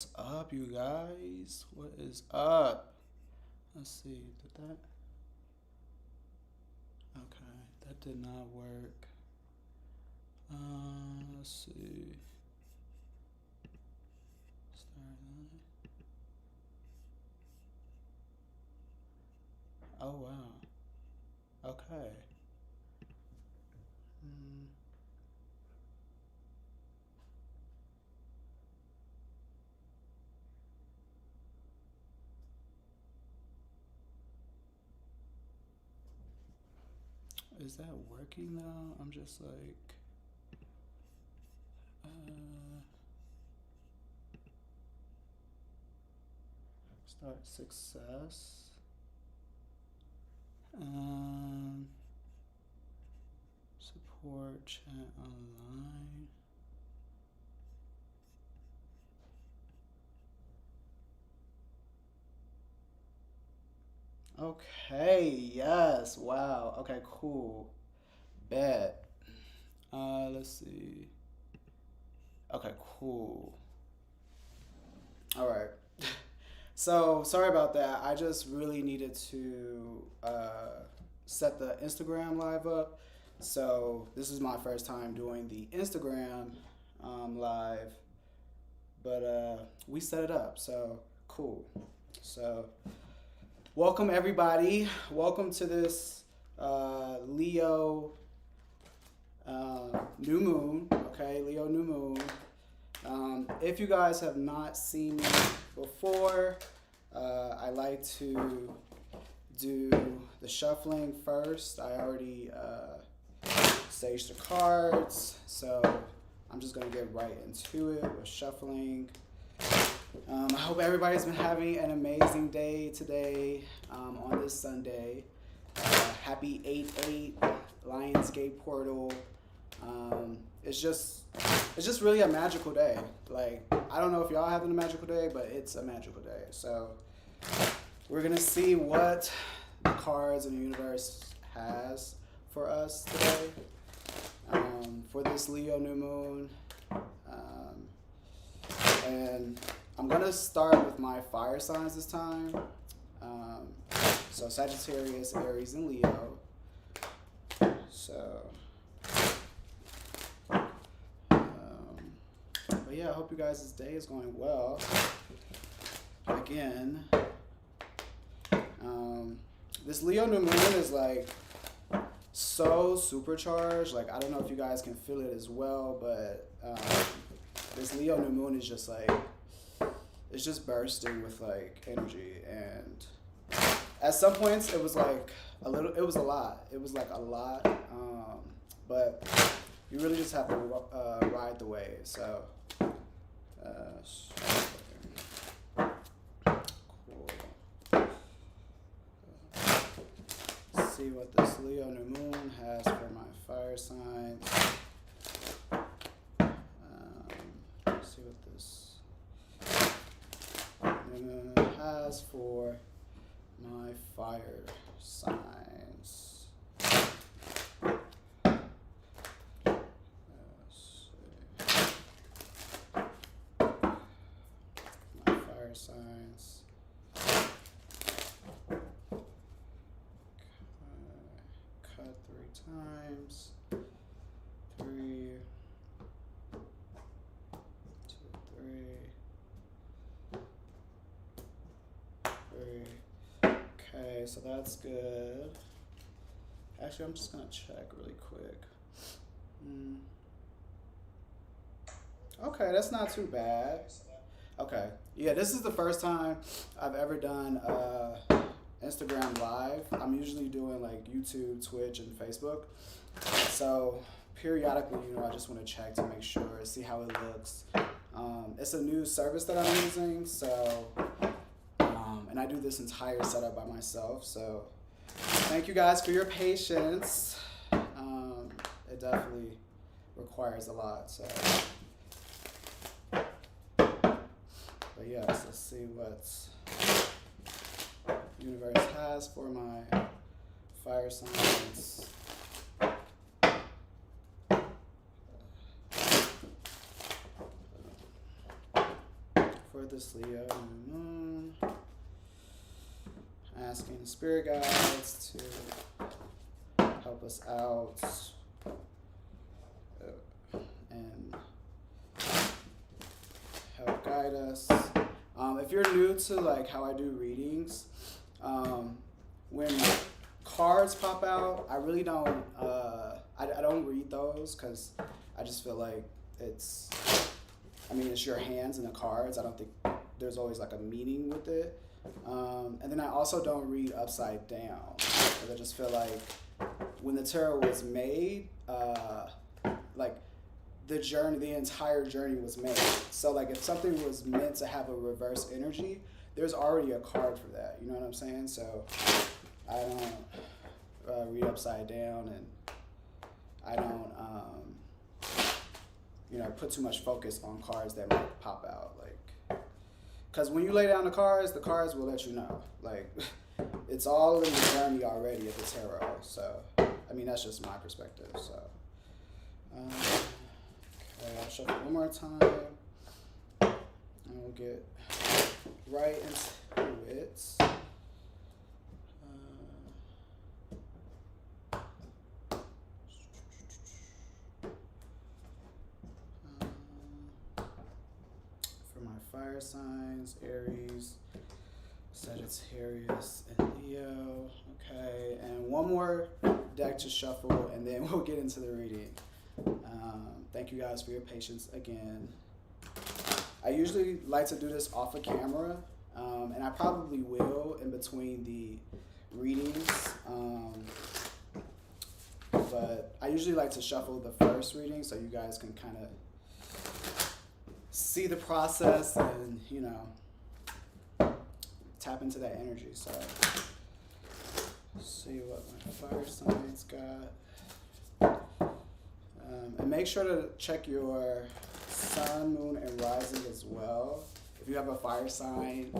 What's up, you guys? What is up? Let's see. Did that? Okay, that did not work. Let's see. Start. Oh wow. Okay. Mm, is that working though? I'm just like, uh, start success. Um, support chat online. Okay. Yes. Wow. Okay. Cool. Bet. Let's see. Okay, cool. All right. So sorry about that. I just really needed to set the Instagram live up. So this is my first time doing the Instagram live, but we set it up. So cool. So welcome everybody. Welcome to this Leo new moon. Okay, Leo new moon. If you guys have not seen me before, I like to do the shuffling first. I already staged the cards, so I'm just gonna get right into it with shuffling. I hope everybody's been having an amazing day today on this Sunday. Happy 8/8 Lionsgate portal. It's just really a magical day. Like, I don't know if y'all having a magical day, but it's a magical day. So we're gonna see what the cards and the universe has for us today, for this Leo new moon. And I'm gonna start with my fire signs this time. Um, so Sagittarius, Aries, and Leo. So but yeah, I hope you guys' day is going well. Again, this Leo new moon is like so supercharged. Like, I don't know if you guys can feel it as well, but this Leo new moon is just like, it's just bursting with like energy. And at some points it was like it was a lot. It was like a lot. But you really just have to ride the wave. So cool. Let's see what this Leo new moon has for my fire signs. Let's see what this new moon has for my fire signs. Signs. Cut 3 times. 3, 2, 3. Okay, so that's good. Actually, I'm just gonna check really quick. Okay, that's not too bad. Okay. Yeah, this is the first time I've ever done Instagram Live. I'm usually doing like YouTube, Twitch, and Facebook. So periodically, I just want to check to make sure, see how it looks. It's a new service that I'm using, so and I do this entire setup by myself. So thank you guys for your patience. It definitely requires a lot. So. But yes, let's see what the universe has for my fire signs. For for this Leo new moon. Asking the spirit guides to help us out and help guide us. If you're new to like how I do readings, when cards pop out, I really don't. I don't read those because I just feel like it's. I mean, it's your hands and the cards. I don't think there's always like a meaning with it. And then I also don't read upside down because I just feel like when the tarot was made, like the entire journey was made. So like if something was meant to have a reverse energy, there's already a card for that. You know what I'm saying? So I don't read upside down, and I don't put too much focus on cards that might pop out. Like, because when you lay down the cards will let you know. Like, it's all in the journey already of the tarot. So I mean, that's just my perspective. So okay, I'll shuffle one more time, and we'll get right into it. For my fire signs, Aries, Sagittarius, and Leo. Okay, and one more deck to shuffle, and then we'll get into the reading. Thank you guys for your patience again. I usually like to do this off of camera, and I probably will in between the readings. But I usually like to shuffle the first reading so you guys can kind of see the process and, tap into that energy. So let's see what my fire signs got. And make sure to check your sun, moon, and rising as well. If you have a fire sign,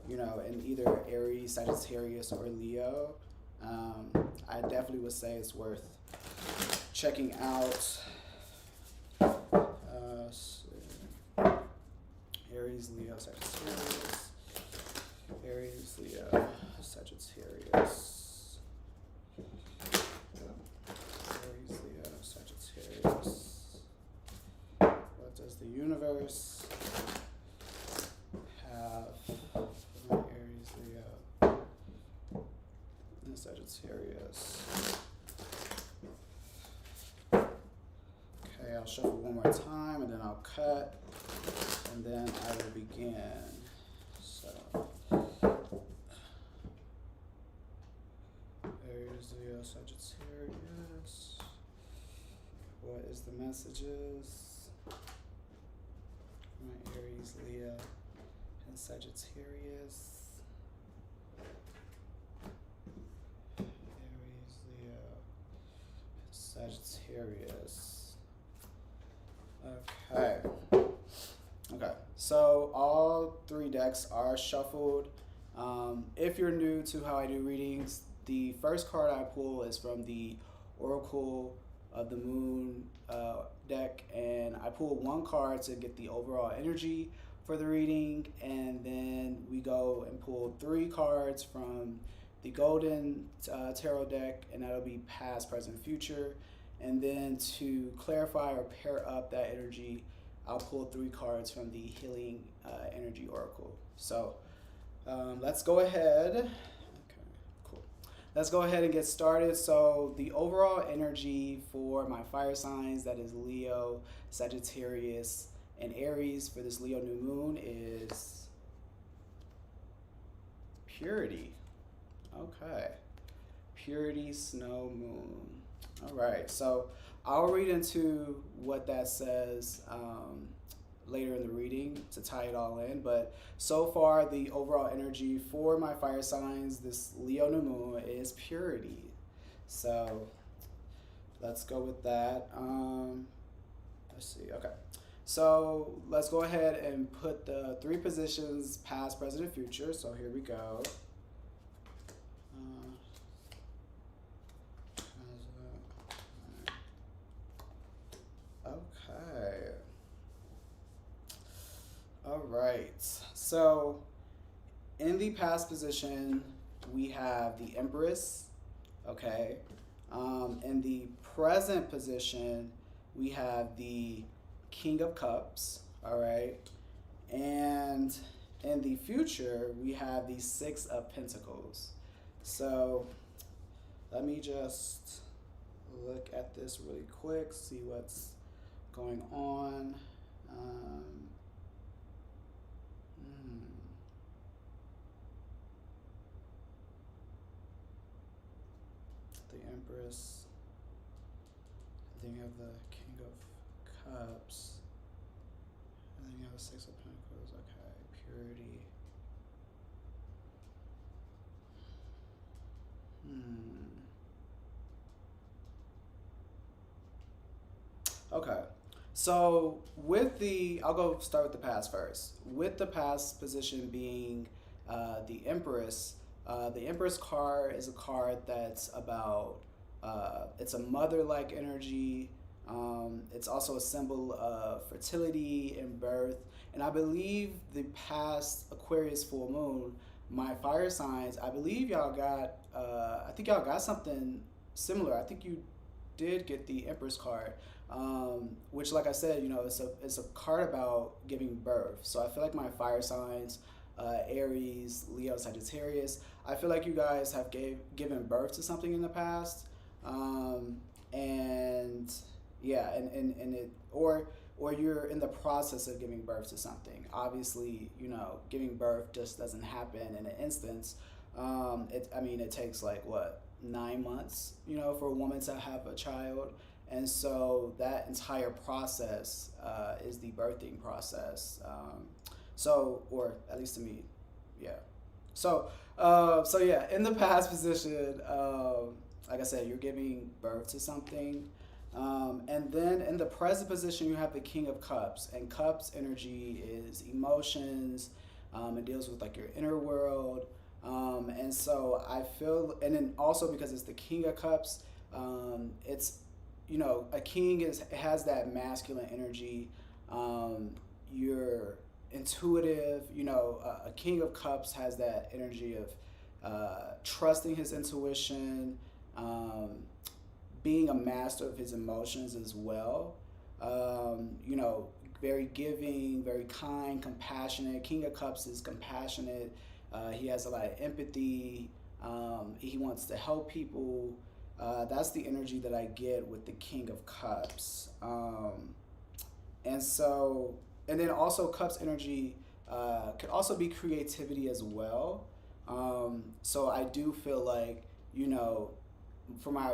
in either Aries, Sagittarius, or Leo, I definitely would say it's worth checking out. Aries, Leo, Sagittarius. Aries, Leo, Sagittarius. Aries, Leo, Sagittarius. What does the universe have for my Aries, Leo, and Sagittarius? Okay, I'll shuffle one more time, and then I'll cut, and then I will begin. So, Aries, Leo, Sagittarius. What is the messages? My Aries, Leo, and Sagittarius. Aries, Leo, Sagittarius. Okay. Okay. So all three decks are shuffled. If you're new to how I do readings, the first card I pull is from the Oracle of the Moon deck, and I pull one card to get the overall energy for the reading, and then we go and pull 3 cards from the Golden Tarot deck, and that'll be past, present, future. And then to clarify or pair up that energy, I'll pull 3 cards from the Healing Energy Oracle. So let's go ahead. Okay, cool. Let's go ahead and get started. So the overall energy for my fire signs, that is Leo, Sagittarius, and Aries for this Leo new moon, is purity. Okay. Purity, snow, moon. All right, so I'll read into what that says later in the reading to tie it all in. But so far, the overall energy for my fire signs, this Leo new moon, is purity. So let's go with that. Let's see. Okay, so let's go ahead and put the 3 positions: past, present, and future. So here we go. Okay. All right. So in the past position, we have the Empress, okay? In the present position, we have the King of Cups, all right? And in the future, we have the Six of Pentacles. So let me just look at this really quick, see what's going on. Um, hmm. The Empress. Then you have the King of Cups. And then you have the Six of Pentacles. Okay, purity. Okay. So with I'll go start with the past first. With the past position being the Empress card is a card that's about, it's a mother-like energy. It's also a symbol of fertility and birth. And I believe the past Aquarius Full Moon, my fire signs, I believe y'all got, I think y'all got something similar. I think you did get the Empress card, which, like I said, it's a card about giving birth. So I feel like my fire signs, Aries, Leo, Sagittarius, I feel like you guys have given birth to something in the past, and yeah, and it or you're in the process of giving birth to something. Obviously, giving birth just doesn't happen in an instance. It takes like what, 9 months, for a woman to have a child. And so that entire process is the birthing process. Or at least to me, yeah. So yeah, in the past position, like I said, you're giving birth to something. And then in the present position, you have the King of Cups. And Cups energy is emotions. It deals with like your inner world. And so I feel, and then also because it's the King of Cups, it's, a king has that masculine energy. You're intuitive. A King of Cups has that energy of trusting his intuition, being a master of his emotions as well. Very giving, very kind, compassionate. King of Cups is compassionate. He has a lot of empathy. He wants to help people. That's the energy that I get with the King of Cups. And then also Cups energy could also be creativity as well. So I do feel like, for my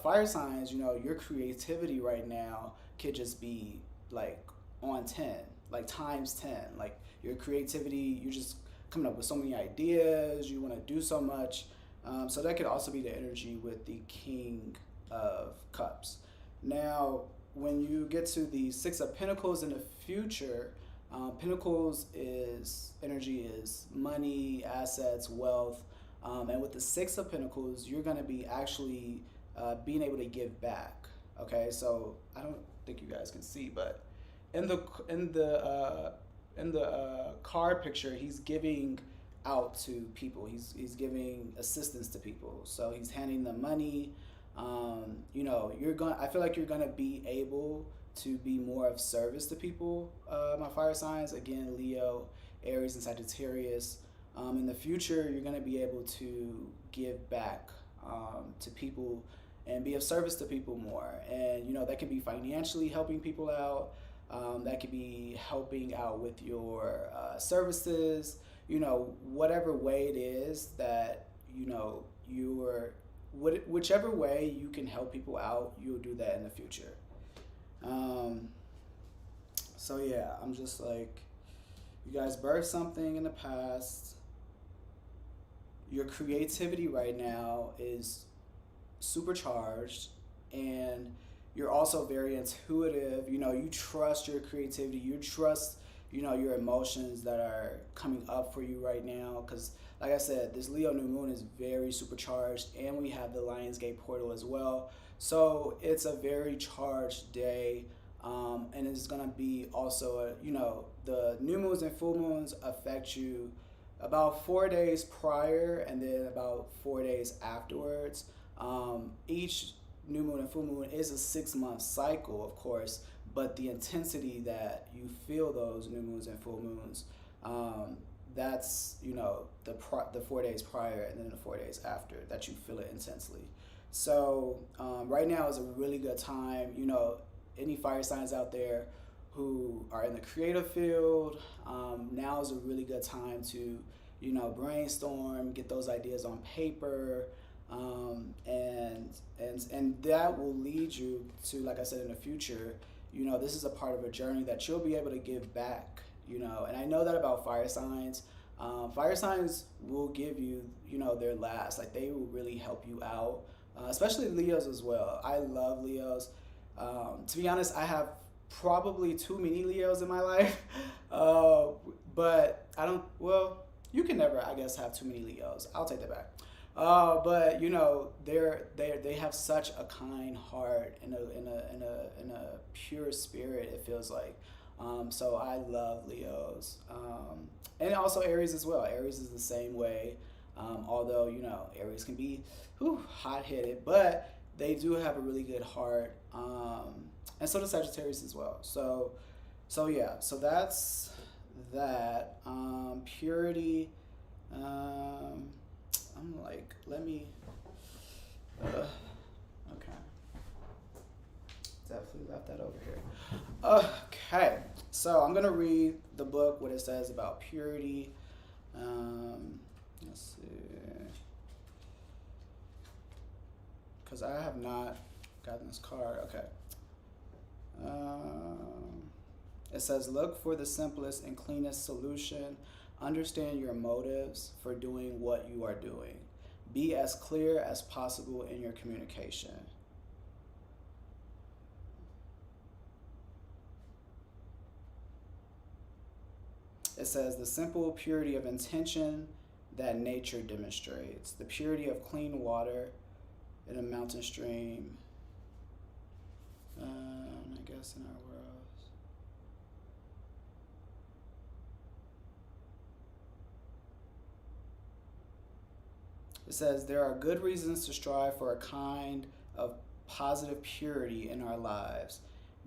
fire signs, your creativity right now could just be like on 10, like times 10. Like your creativity, you're just coming up with so many ideas, you want to do so much. So that could also be the energy with the King of Cups. Now, when you get to the Six of Pentacles in the future, Pentacles energy is money, assets, wealth. And with the Six of Pentacles, you're going to be actually being able to give back. Okay, so I don't think you guys can see, but in the card picture, he's giving out to people. He's giving assistance to people. So he's handing them money. I feel like you're gonna be able to be more of service to people. My fire signs, again, Leo, Aries, and Sagittarius. In the future, you're gonna be able to give back to people and be of service to people more. And that could be financially helping people out. That could be helping out with your services. Whatever way it is that whichever way you can help people out, you'll do that in the future. So yeah, I'm just like, you guys birthed something in the past. Your creativity right now is supercharged, and you're also very intuitive. You trust your creativity. You trust, your emotions that are coming up for you right now. Because, like I said, this Leo new moon is very supercharged, and we have the Lionsgate portal as well. So it's a very charged day, and it's gonna be also the new moons and full moons affect you about 4 days prior and then about 4 days afterwards. Each new moon and full moon is a 6 month cycle, of course, but the intensity that you feel those new moons and full moons, that's, the 4 days prior and then the 4 days after that you feel it intensely. So right now is a really good time. Any fire signs out there who are in the creative field, now is a really good time to, brainstorm, get those ideas on paper, and that will lead you to, like I said, in the future, this is a part of a journey that you'll be able to give back, and I know that about fire signs. Fire signs will give you, their last, like they will really help you out, especially Leos as well. I love Leos. To be honest, I have probably too many Leos in my life, but I don't, well, you can never, I guess, have too many Leos. I'll take that back. But they have such a kind heart and a pure spirit, it feels like. So I love Leos, and also Aries as well. Aries is the same way, although Aries can be hot-headed, but they do have a really good heart, and so does Sagittarius as well. So yeah, so that's that. Purity. I'm like, let me. Okay. Definitely left that over here. Okay, so I'm gonna read the book, what it says about purity. Let's see, because I have not gotten this card. Okay. It says, look for the simplest and cleanest solution. Understand your motives for doing what you are doing. Be as clear as possible in your communication. It says, the simple purity of intention that nature demonstrates. The purity of clean water in a mountain stream. I guess in our world. It says, there are good reasons to strive for a kind of positive purity in our lives.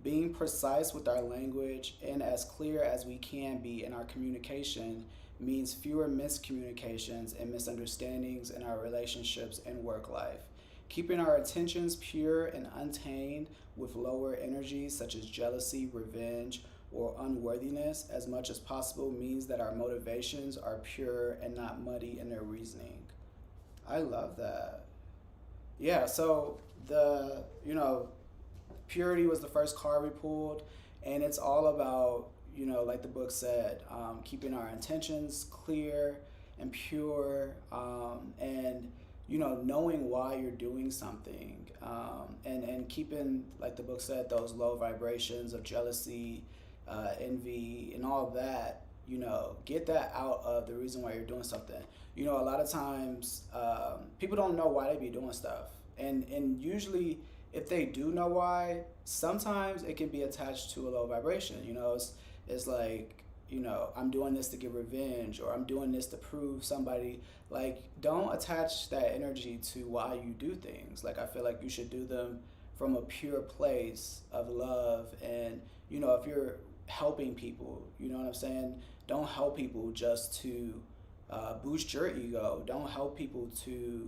Being precise with our language and as clear as we can be in our communication means fewer miscommunications and misunderstandings in our relationships and work life. Keeping our intentions pure and untainted with lower energies such as jealousy, revenge, or unworthiness as much as possible means that our motivations are pure and not muddy in their reasoning. I love that. Yeah, so the, purity was the first card we pulled, and it's all about, like the book said, keeping our intentions clear and pure, and, knowing why you're doing something, and keeping, like the book said, those low vibrations of jealousy, envy, and all of that, get that out of the reason why you're doing something. A lot of times people don't know why they be doing stuff. And usually if they do know why, sometimes it can be attached to a low vibration. It's like, I'm doing this to get revenge, or I'm doing this to prove somebody. Like, don't attach that energy to why you do things. Like, I feel like you should do them from a pure place of love. And, if you're helping people, you know what I'm saying? Don't help people just to boost your ego. Don't help people to,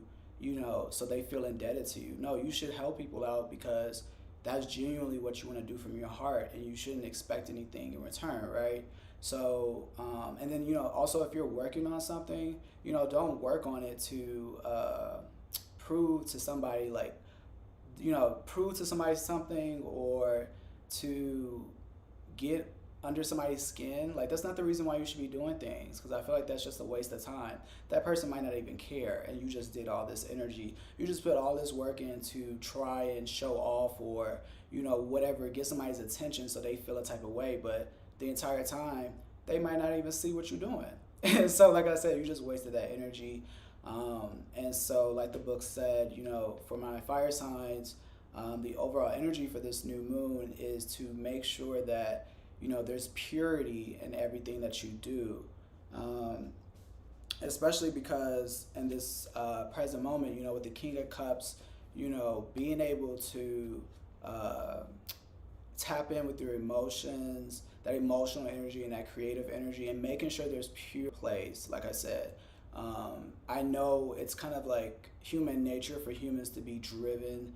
so they feel indebted to you. No, you should help people out because that's genuinely what you want to do from your heart, and you shouldn't expect anything in return, right? So, and then, also if you're working on something, don't work on it to prove to somebody, like, prove to somebody something, or to get under somebody's skin. Like, that's not the reason why you should be doing things, because I feel like that's just a waste of time. That person might not even care, and you just did all this energy. You just put all this work in to try and show off, or, whatever, get somebody's attention so they feel a type of way, but the entire time, they might not even see what you're doing. And so, like I said, you just wasted that energy. And so, like the book said, for my fire signs, the overall energy for this new moon is to make sure that there's purity in everything that you do. Um, Especially because in this present moment, with the King of Cups, being able to uh, tap in with your emotions, that emotional energy and that creative energy, and making sure there's pure place. Like I said, I know it's kind of like human nature for humans to be driven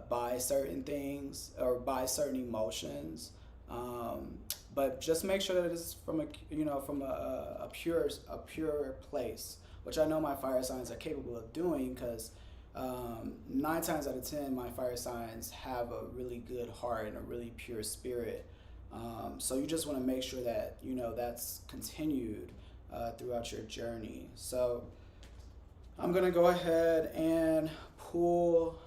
by certain things or by certain emotions. Um, but just make sure that it's from a pure place, which I know my fire signs are capable of doing because 9 times out of 10, my fire signs have a really good heart and a really pure spirit. So you just want to make sure that that's continued throughout your journey. So I'm gonna go ahead and pull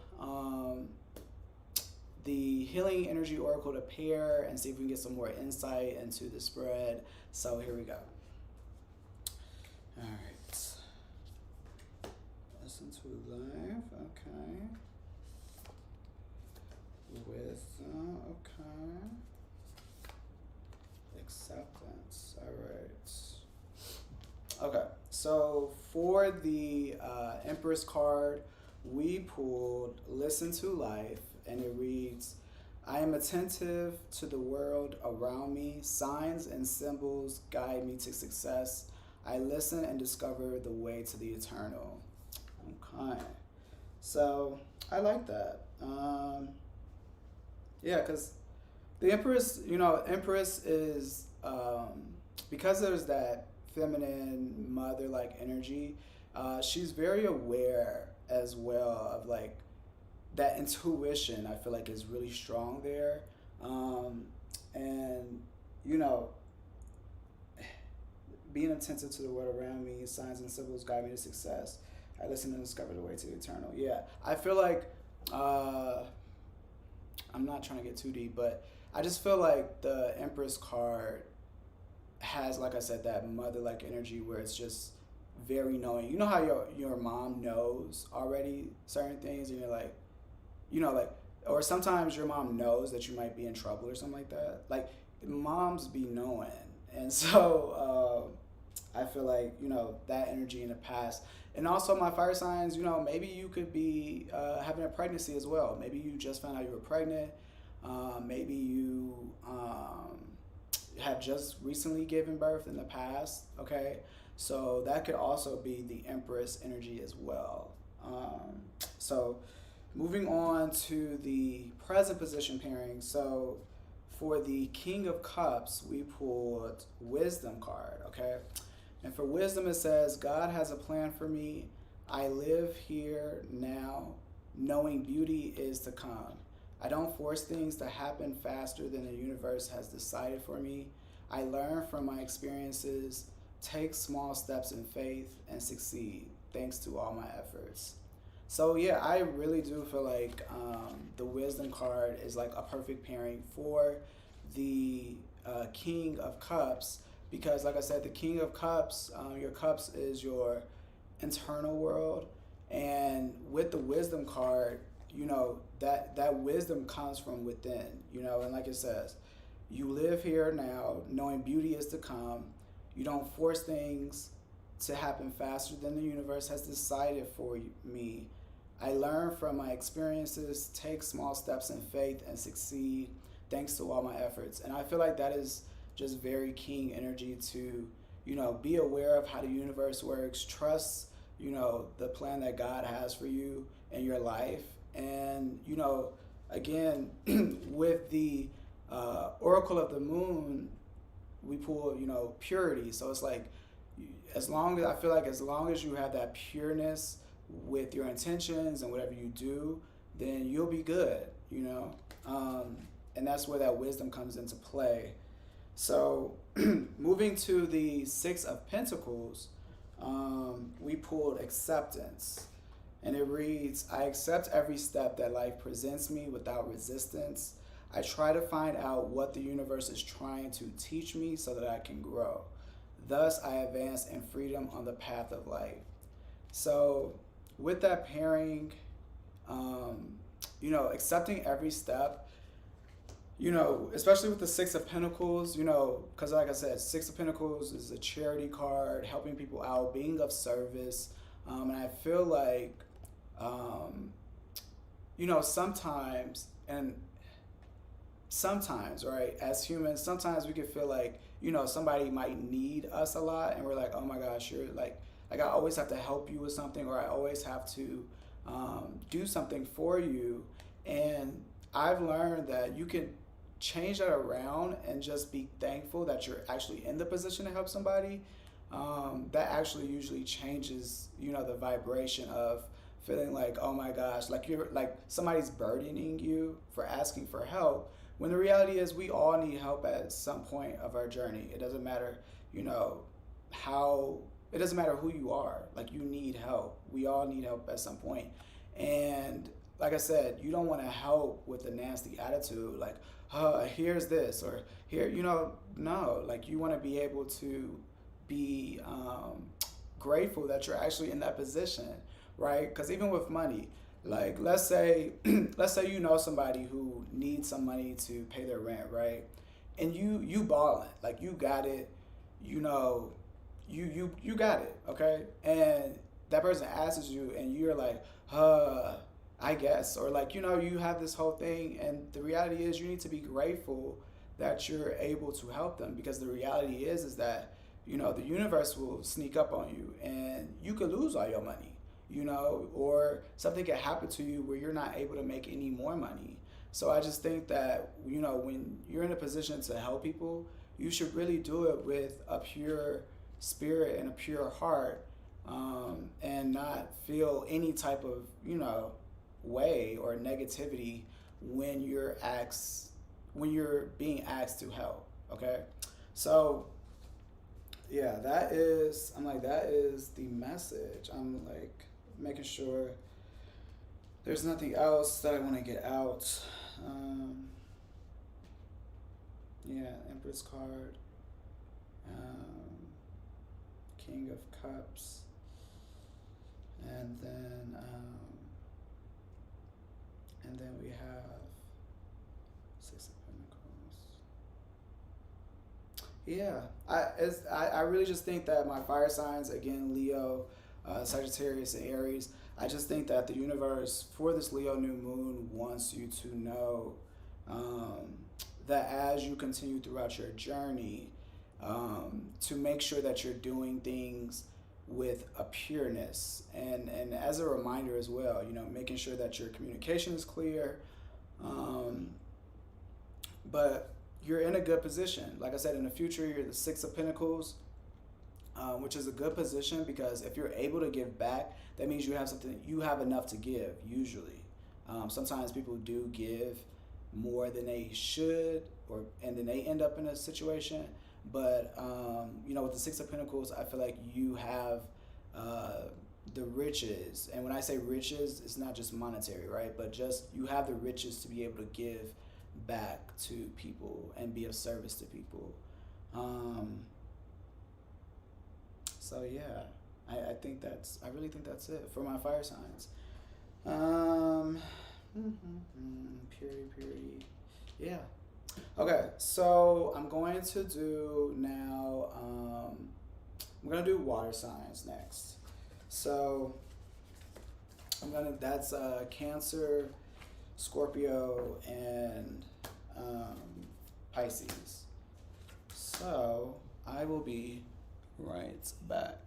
the Healing Energy Oracle to pair and see if we can get some more insight into the spread. So here we go. All right. Listen to live. Okay. Wisdom. Okay. Acceptance. All right. Okay. So for the Empress card, we pulled Listen to Life, and it reads, I am attentive to the world around me. Signs and symbols guide me to success. I listen and discover the way to the eternal. Okay. So I like that. Yeah, because the Empress, Empress is, because there's that feminine mother-like energy, she's very aware as well of like that intuition. I feel like is really strong there. And being attentive to the world around me, signs and symbols guide me to success. I listen and discover the way to the eternal. Yeah, I feel like I'm not trying to get too deep, but I just feel like the Empress card has, like I said, that mother-like energy where it's just very knowing. You know how your mom knows already certain things, and you're like, or sometimes your mom knows that you might be in trouble or something like that. Like, moms be knowing. And so I feel like, that energy in the past. And also my fire signs, maybe you could be having a pregnancy as well. Maybe you just found out you were pregnant. Maybe you have just recently given birth in the past, okay? So that could also be the Empress energy as well. So moving on to the present position pairing. So for the King of Cups, we pulled Wisdom card, okay? And for Wisdom, it says, God has a plan for me. I live here now, knowing beauty is to come. I don't force things to happen faster than the universe has decided for me. I learn from my experiences, take small steps in faith, and succeed, thanks to all my efforts. So yeah, I really do feel like the Wisdom card is like a perfect pairing for the King of Cups, because like I said, the King of Cups, your cups is your internal world, and with the Wisdom card, that wisdom comes from within, and like it says, you live here now, knowing beauty is to come. You don't force things to happen faster than the universe has decided for me. I learn from my experiences, take small steps in faith, and succeed thanks to all my efforts. And I feel like that is just very King energy to, be aware of how the universe works, trust, the plan that God has for you in your life. And, again, with the Oracle of the Moon, we pull, purity. So it's like, as long as you have that pureness with your intentions and whatever you do, then you'll be good, and that's where that wisdom comes into play. So moving to the Six of Pentacles, we pulled Acceptance, and it reads, I accept every step that life presents me without resistance. I try to find out what the universe is trying to teach me so that I can grow. Thus, I advance in freedom on the path of life. So with that pairing, accepting every step, especially with the Six of Pentacles, because like I said, Six of Pentacles is a charity card, helping people out, being of service. And I feel like, um, sometimes, and sometimes, right, as humans, sometimes we can feel like, somebody might need us a lot, and we're like, oh my gosh, you're like I always have to help you with something, or I always have to do something for you. And I've learned that you can change that around and just be thankful that you're actually in the position to help somebody. That actually usually changes, the vibration of feeling like, oh my gosh, like you're like somebody's burdening you for asking for help. When the reality is, we all need help at some point of our journey. It doesn't matter, you know, how, it doesn't matter who you are. Like, you need help. We all need help at some point. And like I said, you don't want to help with a nasty attitude, like, here's this, or here, no. Like, you want to be able to be grateful that you're actually in that position, right? Because even with money, like, let's say, let's say somebody who needs some money to pay their rent, right? And you balling, like, you got it, you know, you got it, okay? And that person asks you, and you're like, I guess, or like, you have this whole thing, and the reality is, you need to be grateful that you're able to help them, because the reality is that the universe will sneak up on you, and you could lose all your money, or something could happen to you where you're not able to make any more money. So I just think that when you're in a position to help people, you should really do it with a pure spirit and a pure heart, and not feel any type of way or negativity when you're being asked to help. Okay, so yeah, that is the message. I'm like making sure there's nothing else that I want to get out. Yeah, Empress card, um, King of Cups, and then we have Six of Pentacles. Yeah, I really just think that my fire signs, again, Leo, Sagittarius, and Aries. I just think that the universe, for this Leo new moon, wants you to know, um, that as you continue throughout your journey, to make sure that you're doing things with a pureness, and as a reminder as well, making sure that your communication is clear, um, but you're in a good position. Like I said, in the future, you're the Six of Pentacles, which is a good position, because if you're able to give back, that means you have enough to give, usually. Sometimes people do give more than they should, and then they end up in a situation. But with the Six of Pentacles, I feel like you have the riches, and when I say riches, it's not just monetary, right? But just you have the riches to be able to give back to people and be of service to people. So yeah, I really think that's it for my fire signs. Um, purity. Yeah. Okay, so I'm going to do now, I'm going to do water signs next. So that's Cancer, Scorpio, and Pisces. So I will be right back.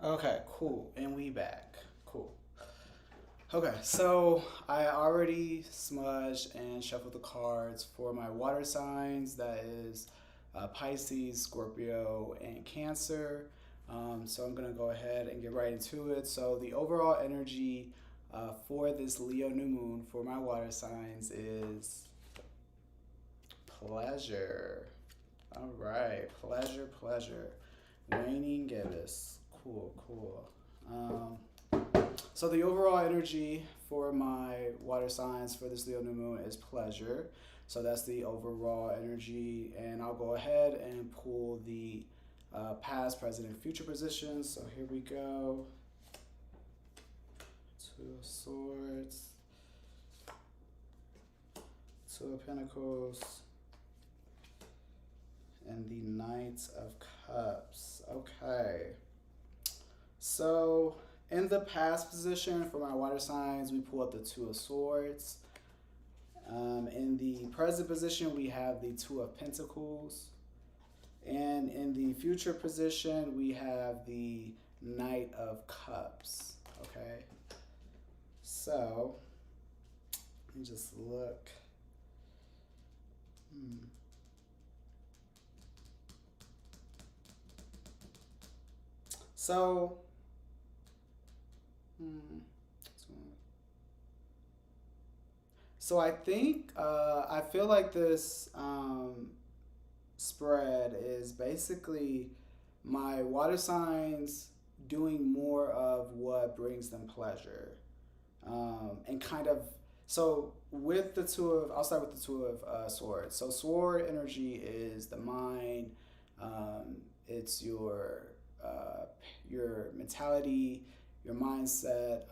Okay, cool. And we back. Cool. Okay, so I already smudged and shuffled the cards for my water signs. That is Pisces, Scorpio, and Cancer. So I'm gonna go ahead and get right into it. So the overall energy for this Leo new moon for my water signs is pleasure. All right, pleasure, pleasure. Waning Gibbous. Cool, cool. So the overall energy for my water signs for this Leo new moon is pleasure. So that's the overall energy, and I'll go ahead and pull the past, present, and future positions. So here we go. Two of Swords, Two of Pentacles, and the Knight of Cups. Okay. So in the past position for my water signs, we pull up the Two of Swords. In the present position, we have the Two of Pentacles. And in the future position, we have the Knight of Cups. Okay. So, let me just look. So, so I think I feel like this spread is basically my water signs doing more of what brings them pleasure, and kind of so with the two of I'll start with the Two of Swords. So sword energy is the mind. It's your mentality, your mindset,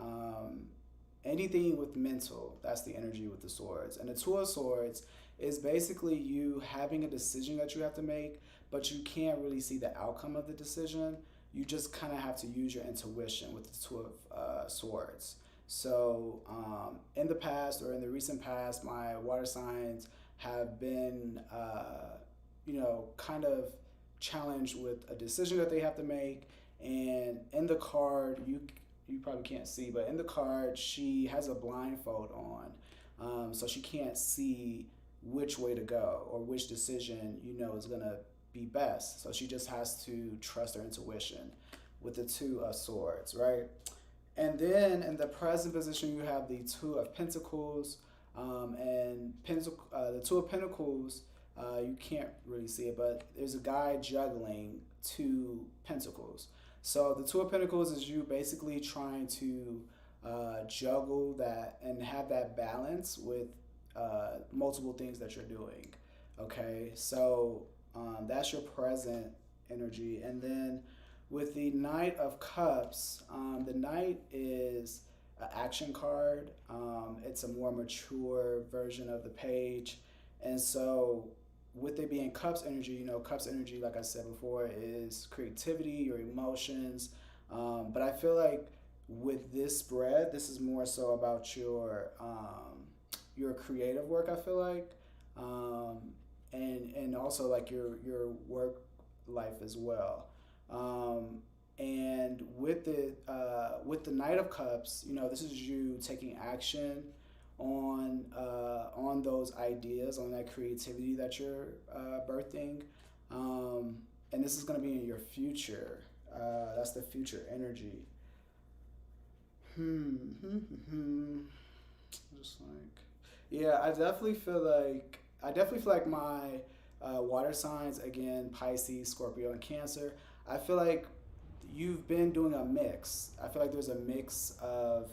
anything with mental. That's the energy with the swords. And the Two of Swords is basically you having a decision that you have to make, but you can't really see the outcome of the decision. You just kind of have to use your intuition with the Two of Swords. So in the past or in the recent past, my water signs have been, kind of challenged with a decision that they have to make. And in the card, you probably can't see, but in the card, she has a blindfold on, so she can't see which way to go or which decision is gonna be best. So she just has to trust her intuition with the Two of Swords, right? And then in the present position, you have the Two of Pentacles, the Two of Pentacles. You can't really see it, but there's a guy juggling two pentacles. So the Two of Pentacles is you basically trying to juggle that and have that balance with multiple things that you're doing. Okay, so that's your present energy. And then with the Knight of Cups, the Knight is an action card. It's a more mature version of the page. And so with it being Cups energy, Cups energy, like I said before, is creativity, your emotions. But I feel like with this spread, this is more so about your creative work. I feel like, and also like your work life as well. And with the Knight of Cups, this is you taking action on those ideas, on that creativity that you're birthing, and this is going to be in your future. That's the future energy. Just like, yeah, I definitely feel like my water signs, again, Pisces, Scorpio, and Cancer. I feel like you've been doing a mix. I feel like there's a mix of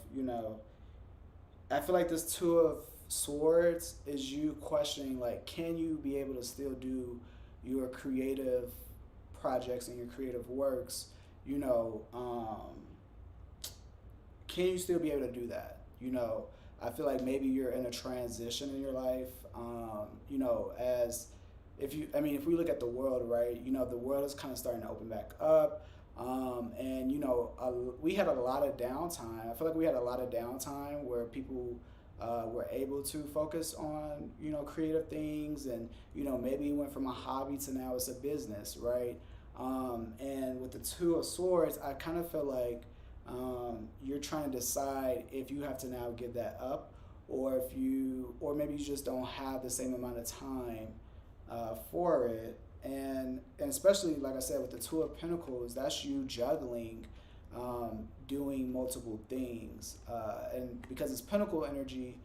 I feel like this Two of Swords is you questioning, like, can you be able to still do your creative projects and your creative works? Can you still be able to do that? I feel like maybe you're in a transition in your life. As if we look at the world, right? The world is kind of starting to open back up. And we had a lot of downtime. I feel like we had a lot of downtime where people were able to focus on creative things, and maybe it went from a hobby to now it's a business, right? And with the Two of Swords, I kind of feel like you're trying to decide if you have to now give that up, or if you, or maybe you just don't have the same amount of time for it. And especially like I said with the Two of Pentacles, that's you juggling, doing multiple things, and because it's Pentacle energy,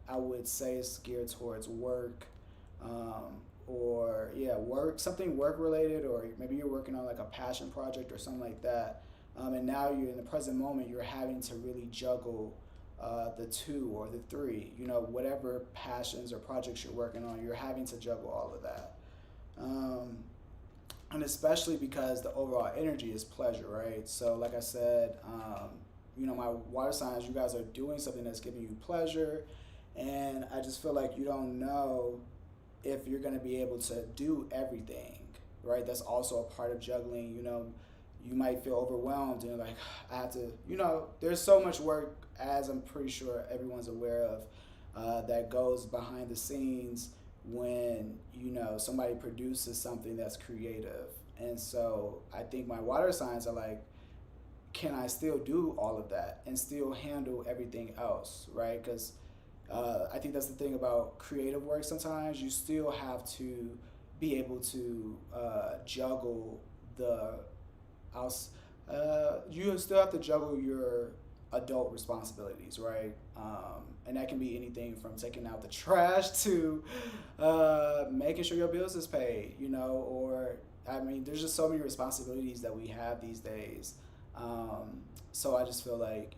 I would say it's geared towards work, or yeah, work, something work related, or maybe you're working on like a passion project or something like that. And now you're in the present moment, you're having to really juggle the two or the three, whatever passions or projects you're working on, you're having to juggle all of that. And especially because the overall energy is pleasure, right? So like I said, my water signs, you guys are doing something that's giving you pleasure, and I just feel like you don't know if you're going to be able to do everything, right? That's also a part of juggling. You might feel overwhelmed and like, I have to, there's so much work, as I'm pretty sure everyone's aware of, that goes behind the scenes when, somebody produces something that's creative. And so I think my water signs are like, can I still do all of that and still handle everything else, right? Because I think that's the thing about creative work. Sometimes you still have to be able to juggle the house. You still have to juggle your adult responsibilities, right? And that can be anything from taking out the trash to making sure your bills is paid, or there's just so many responsibilities that we have these days. So I just feel like,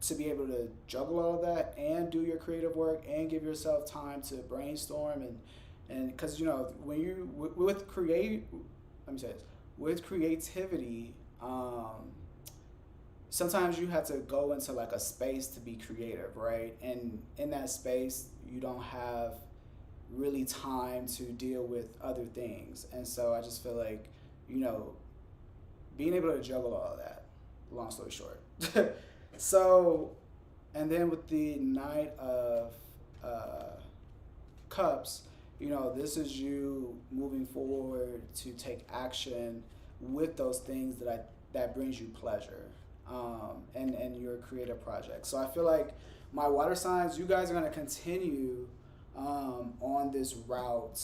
to be able to juggle all of that and do your creative work and give yourself time to brainstorm and because when you with create let me say this, with creativity, sometimes you have to go into like a space to be creative, right? And in that space you don't have really time to deal with other things. And so I just feel like, being able to juggle all of that, long story short. So, and then with the Knight of Cups, this is you moving forward to take action with those things that brings you pleasure, and your creative project. So I feel like my water signs, you guys are going to continue on this route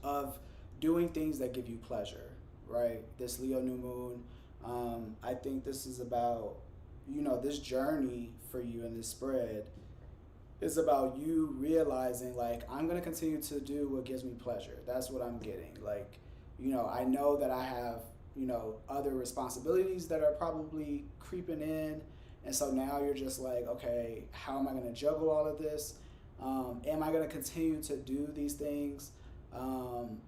of doing things that give you pleasure, right? This Leo new moon, I think this is about, this journey for you in this spread is about you realizing, like, I'm going to continue to do what gives me pleasure. That's what I'm getting. Like, I know that I have, other responsibilities that are probably creeping in. And so now you're just like, okay, how am I going to juggle all of this? Am I going to continue to do these things?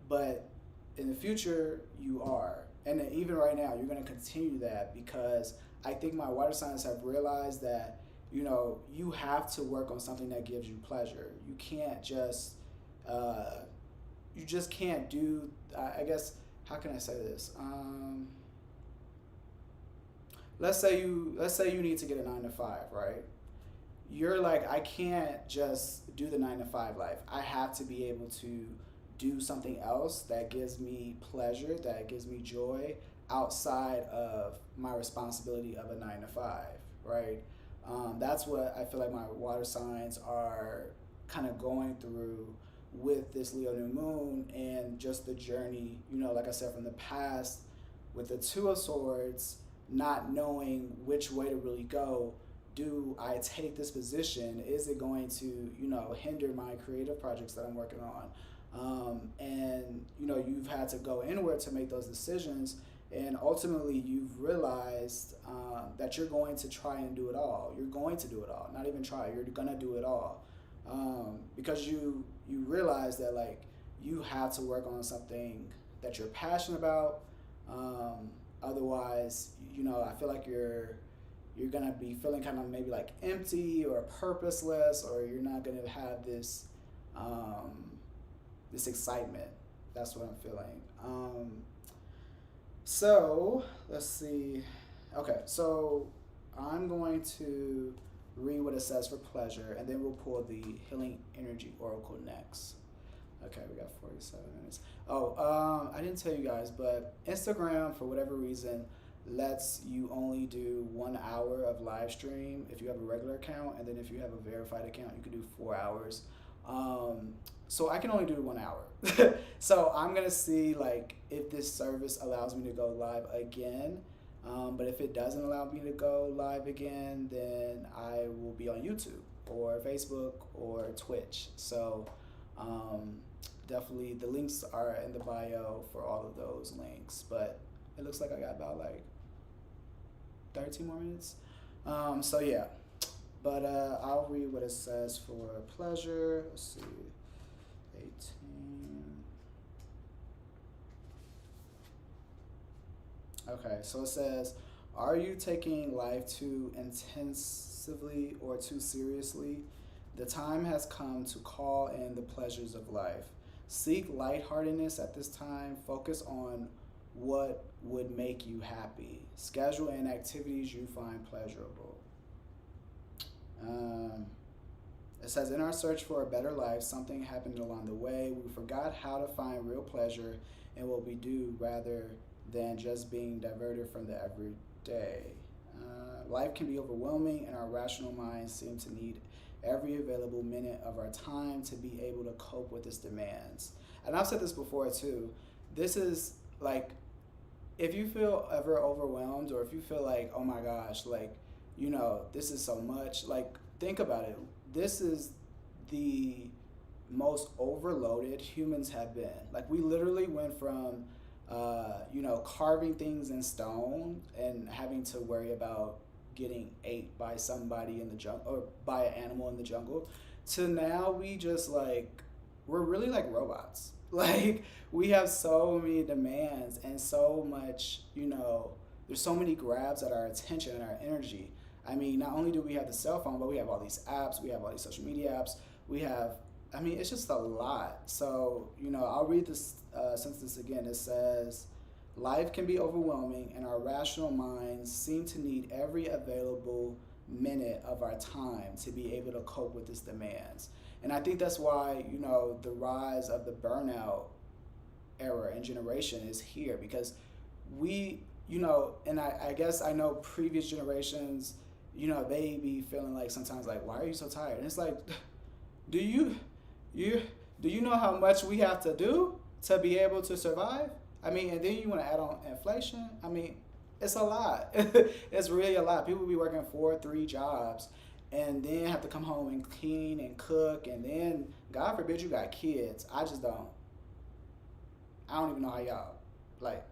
But in the future, you are. And even right now, you're going to continue that, because I think my water signs have realized that, you have to work on something that gives you pleasure. You can't just, you just can't do, I guess, how can I say this? Let's say you need to get a 9-to-5, right? You're like, I can't just do the 9-to-5 life. I have to be able to do something else that gives me pleasure, that gives me joy outside of my responsibility of a 9-to-5, right? That's what I feel like my water signs are kind of going through with this Leo new moon, and just the journey, like I said, from the past with the Two of Swords, not knowing which way to really go. Do I take this position? Is it going to, hinder my creative projects that I'm working on? And, you've had to go inward to make those decisions. And ultimately, you've realized that you're going to try and do it all. You're going to do it all. Not even try. You're going to do it all. Because you realize that, like, you have to work on something that you're passionate about. Otherwise, I feel like you're going to be feeling kind of maybe like empty or purposeless, or you're not going to have this this excitement. That's what I'm feeling. So let's see. Okay, so I'm going to read what it says for pleasure, and then we'll pull the Healing Energy Oracle next. Okay, we got 47 minutes. Oh, I didn't tell you guys, but Instagram, for whatever reason, lets you only do 1 hour of live stream if you have a regular account, and then if you have a verified account, you can do 4 hours. So I can only do 1 hour. So I'm gonna see like if this service allows me to go live again. But if it doesn't allow me to go live again, then I will be on YouTube or Facebook or Twitch. So definitely the links are in the bio for all of those links. But it looks like I got about like 13 more minutes. So yeah, but I'll read what it says for pleasure. Let's see, 18. Okay, so it says, are you taking life too intensively or too seriously? The time has come to call in the pleasures of life. Seek lightheartedness at this time. Focus on what would make you happy. Schedule in activities you find pleasurable. It says, in our search for a better life, something happened along the way. We forgot how to find real pleasure in what we do rather than just being diverted from the everyday. Life can be overwhelming, and our rational minds seem to need every available minute of our time to be able to cope with its demands. And I've said this before too. This is like, if you feel ever overwhelmed, or if you feel like, oh my gosh, like, you know, this is so much, like, think about it. This is the most overloaded humans have been. Like, we literally went from you know, carving things in stone and having to worry about getting ate by somebody in the jungle or by an animal in the jungle, to now we just like, we're really like robots. Like, we have so many demands and so much, you know, there's so many grabs at our attention and our energy. I mean, not only do we have the cell phone, but we have all these apps, we have all these social media apps, we have, I mean, it's just a lot. So, you know, I'll read this sentence again. It says, life can be overwhelming, and our rational minds seem to need every available minute of our time to be able to cope with its demands. And I think that's why, you know, the rise of the burnout era and generation is here, because we, you know, and I guess I know previous generations, you know, they be feeling like sometimes like, why are you so tired? And it's like, do you know how much we have to do to be able to survive? I mean, and then you want to add on inflation. I mean, it's a lot. It's really a lot. People be working 4-3 jobs and then have to come home and clean and cook, and then God forbid you got kids. I don't even know how y'all, like,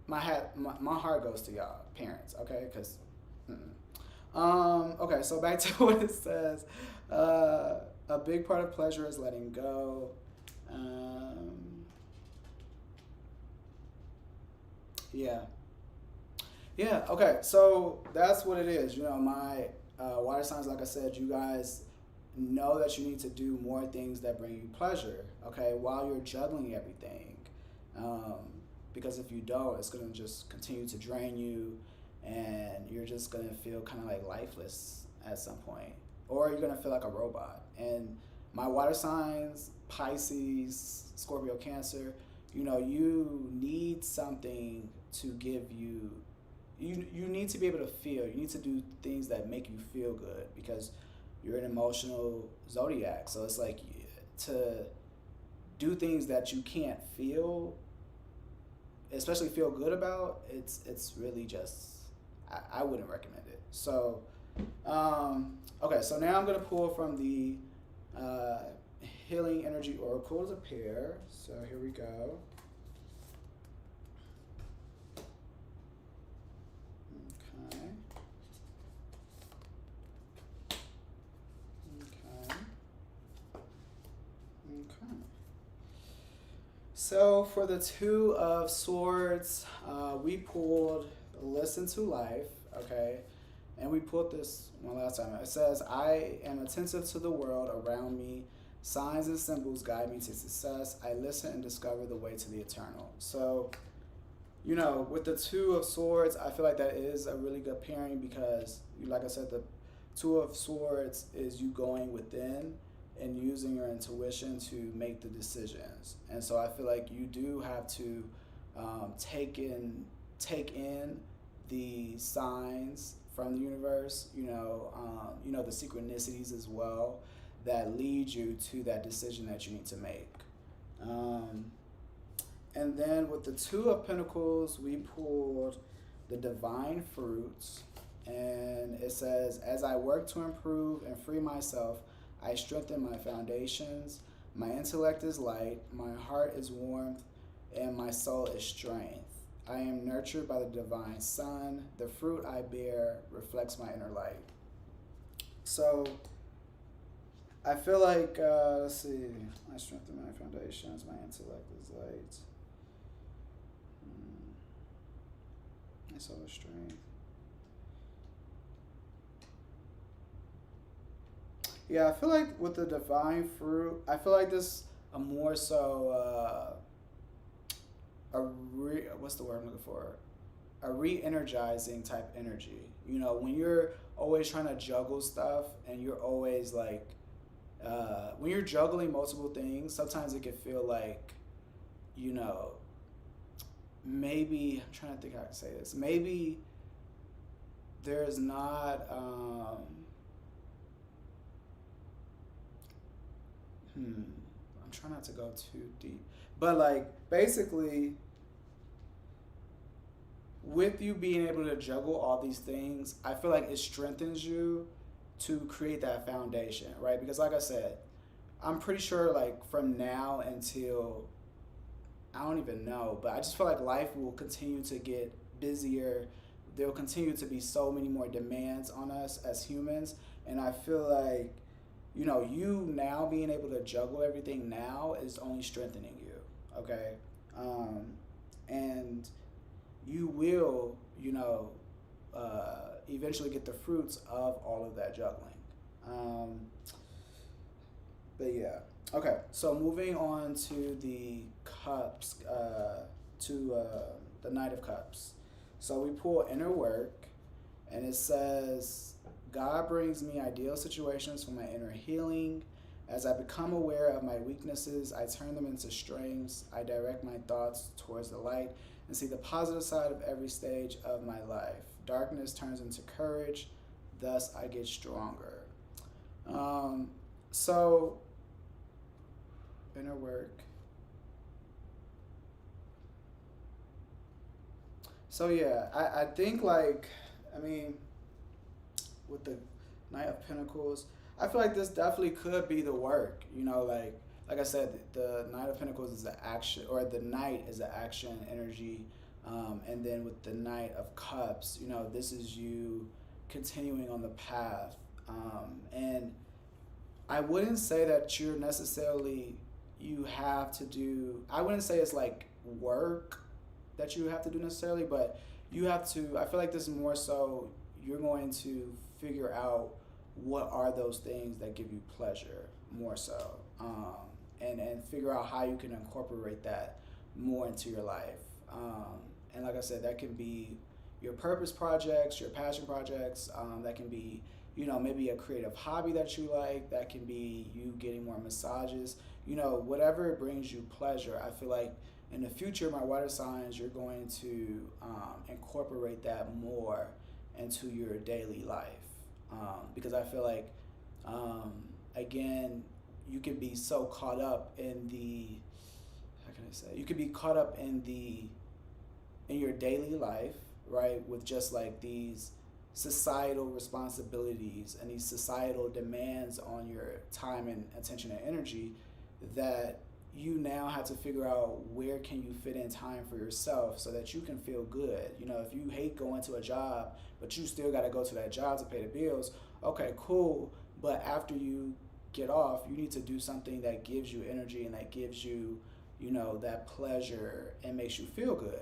my heart goes to y'all parents, okay? Because okay, so back to what it says. A big part of pleasure is letting go. Yeah, okay, so that's what it is. You know, my water signs, like I said, you guys know that you need to do more things that bring you pleasure, okay, while you're juggling everything. Because if you don't, it's going to just continue to drain you, and you're just going to feel kind of like lifeless at some point. Or you're going to feel like a robot. And my water signs, Pisces, Scorpio, Cancer, you know, you need something to give you, you need to be able to feel. You need to do things that make you feel good, because you're an emotional zodiac. So it's like, to do things that you can't feel, especially feel good about, it's really just, I wouldn't recommend it. So, okay, so now I'm going to pull from the Healing Energy Oracle as a pair. So here we go. Okay. So for the Two of Swords, we pulled Listen to Life, okay? And we pulled this one last time. It says, I am attentive to the world around me. Signs and symbols guide me to success. I listen and discover the way to the eternal. So, you know, with the Two of Swords, I feel like that is a really good pairing, because, like I said, the Two of Swords is you going within and using your intuition to make the decisions. And so I feel like you do have to take in the signs from the universe, the synchronicities as well that lead you to that decision that you need to make. Um, and then with the Two of Pentacles, we pulled the Divine Fruits. And it says, as I work to improve and free myself, I strengthen my foundations. My intellect is light, my heart is warmth, and my soul is strength. I am nurtured by the divine sun. The fruit I bear reflects my inner light. So I feel like, let's see, I strengthen my foundations, my intellect is light. My soul is strength. Yeah, I feel like with the divine fruit, I feel like this a more so what's the word I'm looking for? A re-energizing type energy. When you're always trying to juggle stuff and you're always like, when you're juggling multiple things, sometimes it can feel like, maybe, I'm trying to think how I can say this. Maybe there's not, I'm trying not to go too deep. But like basically with you being able to juggle all these things, I feel like it strengthens you to create that foundation, right? Because like I said, I'm pretty sure like from now until I don't even know, but I just feel like life will continue to get busier. There'll continue to be so many more demands on us as humans. And I feel like, you now being able to juggle everything now is only strengthening you, okay? And you will, eventually get the fruits of all of that juggling. But yeah. Okay, so moving on to the cups, the Knight of Cups. So we pull inner work, and it says, God brings me ideal situations for my inner healing. As I become aware of my weaknesses, I turn them into strengths. I direct my thoughts towards the light and see the positive side of every stage of my life. Darkness turns into courage, thus I get stronger. So, inner work. So yeah, I think like, with the Knight of Pentacles, I feel like this definitely could be the work. Like I said, the Knight of Pentacles is the action, or the Knight is the action energy, and then with the Knight of Cups, this is you continuing on the path, and I wouldn't say that you're necessarily I wouldn't say it's like work that you have to do necessarily, but you have to. I feel like this is more so you're going to figure out what are those things that give you pleasure more so, and figure out how you can incorporate that more into your life. And like I said, that can be your purpose projects, your passion projects. That can be, maybe a creative hobby that you like. That can be you getting more massages. Whatever brings you pleasure. I feel like in the future, my water signs, you're going to incorporate that more into your daily life. Because I feel like, again, you can be so caught up in you could be caught up in your daily life, right? With just like these societal responsibilities and these societal demands on your time and attention and energy, that you now have to figure out where can you fit in time for yourself so that you can feel good. If you hate going to a job, but you still got to go to that job to pay the bills, okay, cool. But after you get off, you need to do something that gives you energy and that gives you, that pleasure and makes you feel good.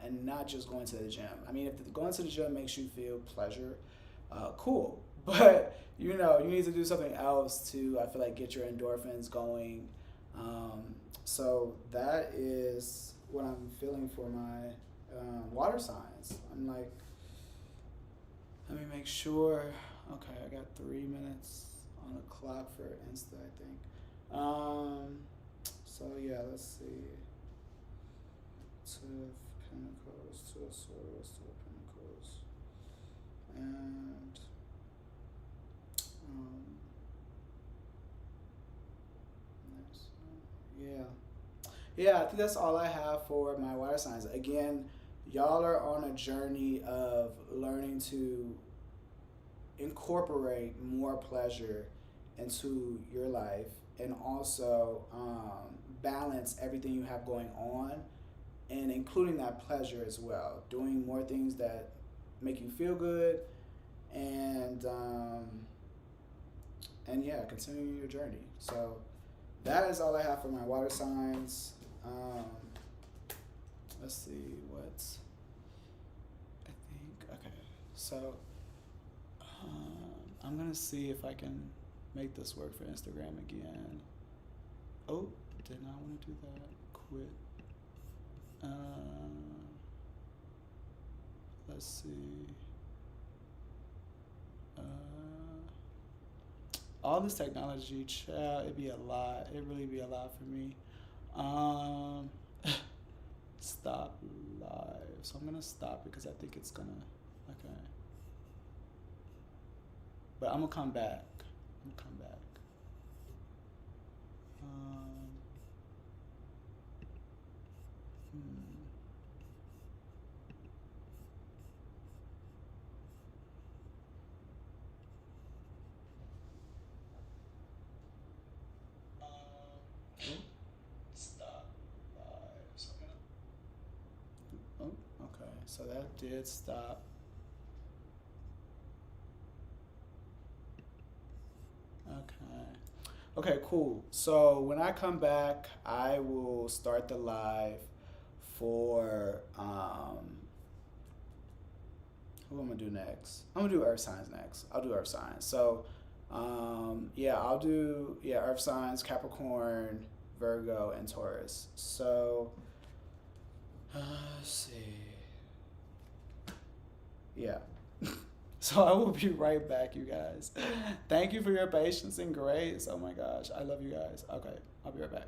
And not just going to the gym. If going to the gym makes you feel pleasure, cool. But, you need to do something else to, I feel like, get your endorphins going. So that is what I'm feeling for my water signs. I'm like, let me make sure. Okay, I got 3 minutes on a clock for Insta, I think. So yeah, let's see. Two of Pentacles, Two of Swords, Two of Pentacles, and um, next, yeah. Yeah, I think that's all I have for my water signs. Again, y'all are on a journey of learning to incorporate more pleasure into your life and also balance everything you have going on and including that pleasure as well. Doing more things that make you feel good and and yeah, continuing your journey. So that is all I have for my water signs. Um, let's see what I think. Okay, so I'm gonna see if I can make this work for Instagram again. Oh, did not want to do that. Quit. Let's see. Uh, all this technology, child, it'd be a lot. It'd really be a lot for me. Um, stop live. So I'm gonna stop it because I think it's gonna. Okay. But I'm gonna come back. I'm gonna come back. Um, hmm. Oh, stop live. So I'm gonna. Oh, okay. So that did stop. Okay. Okay, cool. So when I come back, I will start the live for who I'm gonna do next? I'm gonna do Earth signs next. I'll do Earth signs. So yeah, I'll do Earth signs, Capricorn, Virgo, and Taurus. So let's see. Yeah. So I will be right back, you guys. Thank you for your patience and grace. Oh my gosh, I love you guys. Okay, I'll be right back.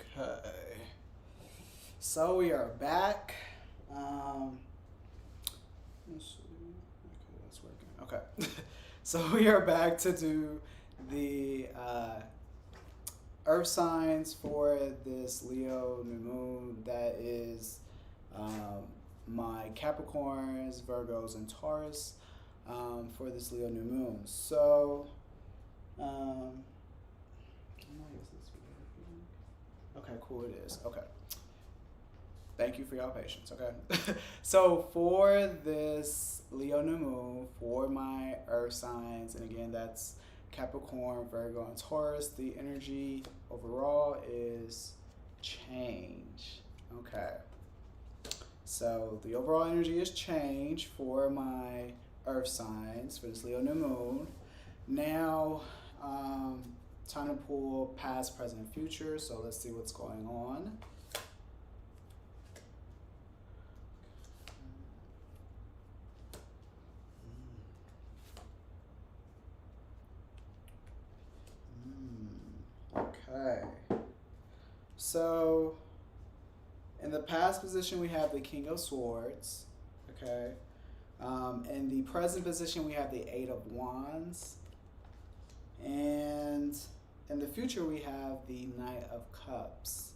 Okay. So we are back. Let's see. Okay, that's working. Okay. So we are back to do the earth signs for this Leo new moon. That is my Capricorns, Virgos, and Taurus for this Leo new moon. So, okay, cool. It is. Okay. Thank you for your patience, okay? So for this Leo new moon, for my earth signs, and again, that's Capricorn, Virgo, and Taurus, the energy overall is change, okay? So the overall energy is change for my earth signs for this Leo new moon. Now, time to pull past, present, and future, so let's see what's going on. Okay. So, in the past position, we have the King of Swords. Okay. In the present position, we have the Eight of Wands. And in the future, we have the Knight of Cups.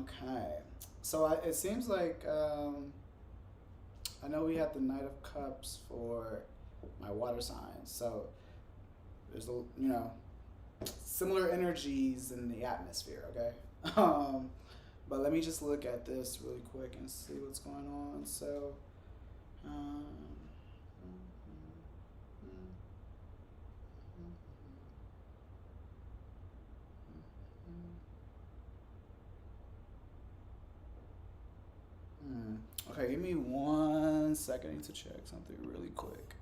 Okay. So, it seems like I know we have the Knight of Cups for my water signs. So, there's a, similar energies in the atmosphere, okay? But let me just look at this really quick and see what's going on. So, okay, give me 1 second. I need to check something really quick.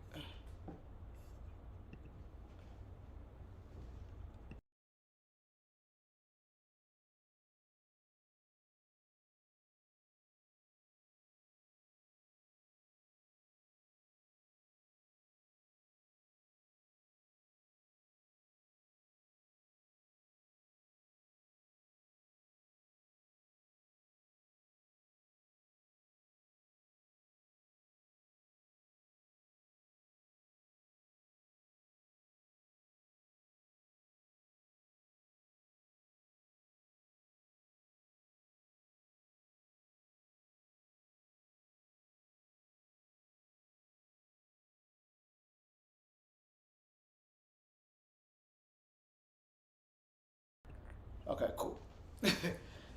Okay, cool.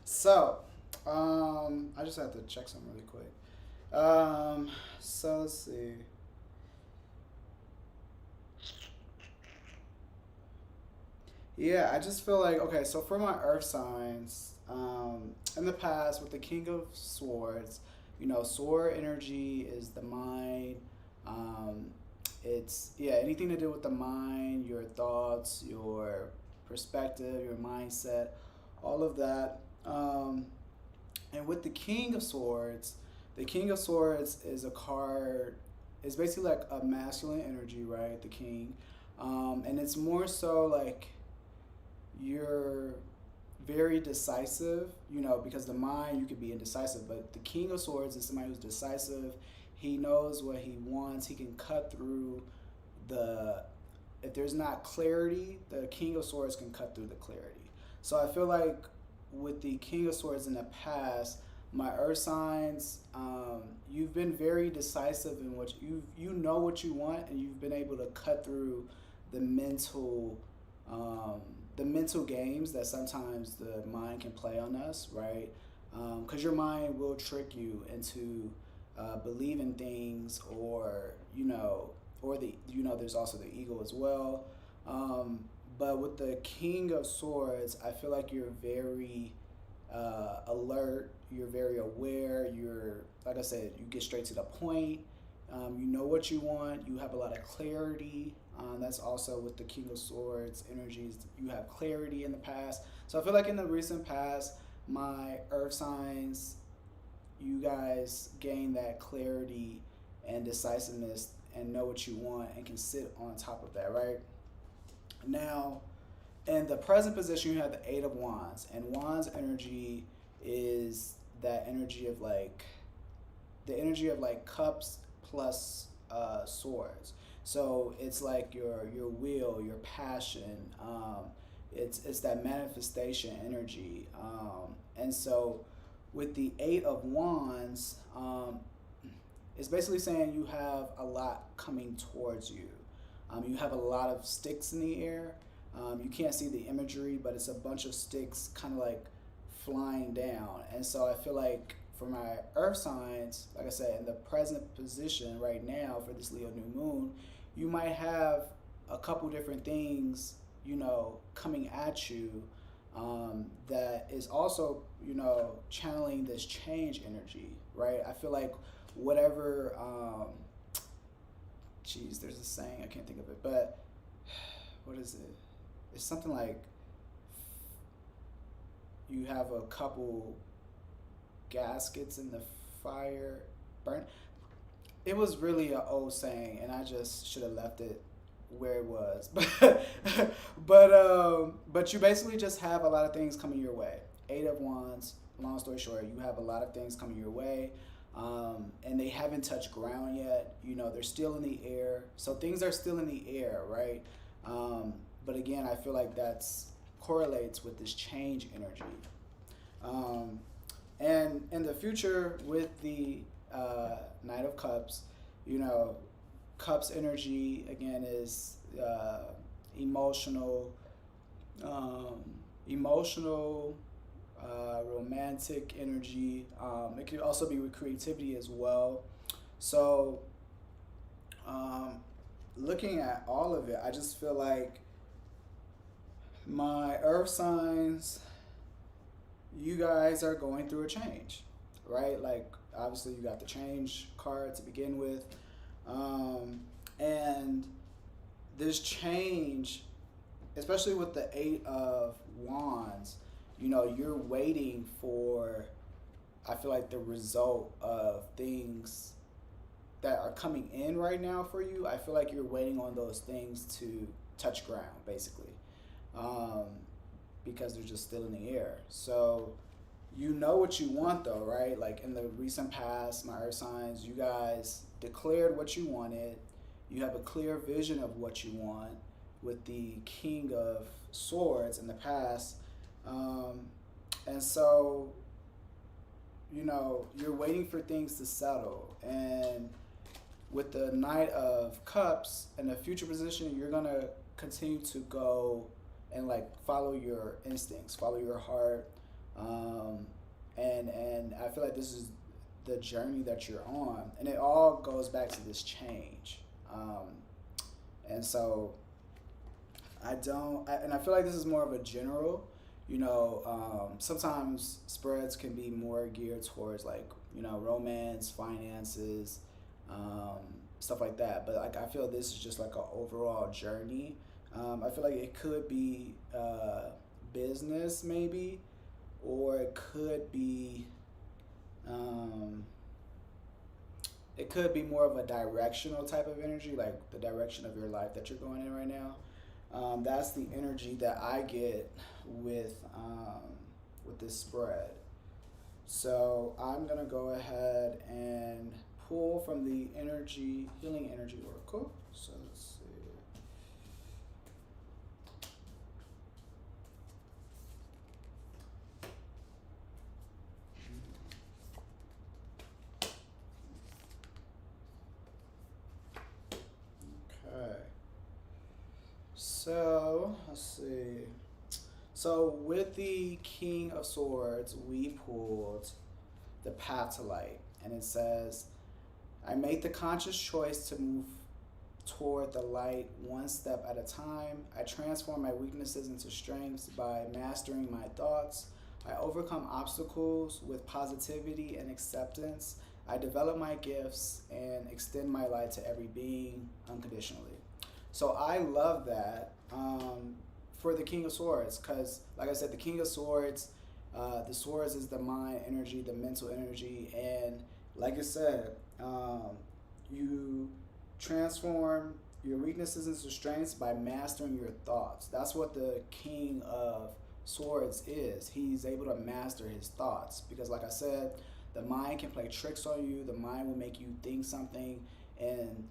So, I just have to check something really quick. So let's see. Yeah, I just feel like, okay, so for my earth signs, in the past with the King of Swords, sword energy is the mind. Um, it's, yeah, anything to do with the mind, your thoughts, your perspective, your mindset, all of that. And with the King of Swords is a card, it's basically like a masculine energy, right? The King. And it's more so like you're very decisive, because the mind, you could be indecisive, but the King of Swords is somebody who's decisive. He knows what he wants. He can cut through the, if there's not clarity, the King of Swords can cut through the clarity. So I feel like with the King of Swords in the past, my earth signs, you've been very decisive in what you know what you want, and you've been able to cut through the mental um, the mental games that sometimes the mind can play on us, right? Because your mind will trick you into believing things, or there's also the ego as well. But with the King of Swords, I feel like you're very alert. You're very aware. You're, like I said, you get straight to the point. You know what you want. You have a lot of clarity. That's also with the King of Swords energies. You have clarity in the past. So I feel like in the recent past, my earth signs, you guys gain that clarity and decisiveness and know what you want and can sit on top of that, right? Now, In the present position, you have the Eight of Wands, and Wands energy is that energy of like the energy of like cups plus swords. So it's like your will, your passion. It's that manifestation energy. And so with the Eight of Wands, it's basically saying you have a lot coming towards you. You have a lot of sticks in the air. You can't see the imagery, but it's a bunch of sticks kind of like flying down. And so I feel like for my earth signs, like I said, in the present position right now for this Leo new moon, you might have a couple different things, coming at you, that is also, channeling this change energy, right? I feel like whatever, there's a saying, I can't think of it, but what is it? It's something like you have a couple gaskets in the fire burn. It was really an old saying, and I just should have left it where it was. But you basically just have a lot of things coming your way. Eight of Wands. Long story short, you have a lot of things coming your way, and they haven't touched ground yet. They're still in the air, so things are still in the air, right? But again, I feel like that's correlates with this change energy. And in the future, with the Knight of Cups, Cups energy again is emotional, romantic energy. It could also be with creativity as well. So, looking at all of it, I just feel like my earth signs, you guys are going through a change, right? Like, obviously, you got the change card to begin with. And this change, especially with the Eight of Wands, you're waiting for, I feel like, the result of things that are coming in right now for you. I feel like you're waiting on those things to touch ground, basically, because they're just still in the air. So you know what you want, though, right? Like in the recent past, my earth signs, you guys declared what you wanted. You have a clear vision of what you want with the King of Swords in the past. And so, you're waiting for things to settle. And with the Knight of Cups in the future position, you're going to continue to go and like follow your instincts, follow your heart. And I feel like this is the journey that you're on. And it all goes back to this change. And so I feel like this is more of a general, sometimes spreads can be more geared towards like, romance, finances, stuff like that. But like, I feel this is just like an overall journey. I feel like it could be business maybe, or it could be more of a directional type of energy, like the direction of your life that you're going in right now. That's the energy that I get with this spread. So I'm gonna go ahead and pull from the healing energy oracle. So let's see. Okay. So let's see. So with the King of Swords, we pulled the Path to Light, and it says, I make the conscious choice to move toward the light one step at a time. I transform my weaknesses into strengths by mastering my thoughts. I overcome obstacles with positivity and acceptance. I develop my gifts and extend my light to every being unconditionally. So I love that for the King of Swords, because like I said, the King of Swords, the swords is the mind energy, the mental energy, and like I said, you transform your weaknesses into strengths by mastering your thoughts. That's what the King of Swords is. He's able to master his thoughts because, like I said, the mind can play tricks on you. The mind will make you think something, and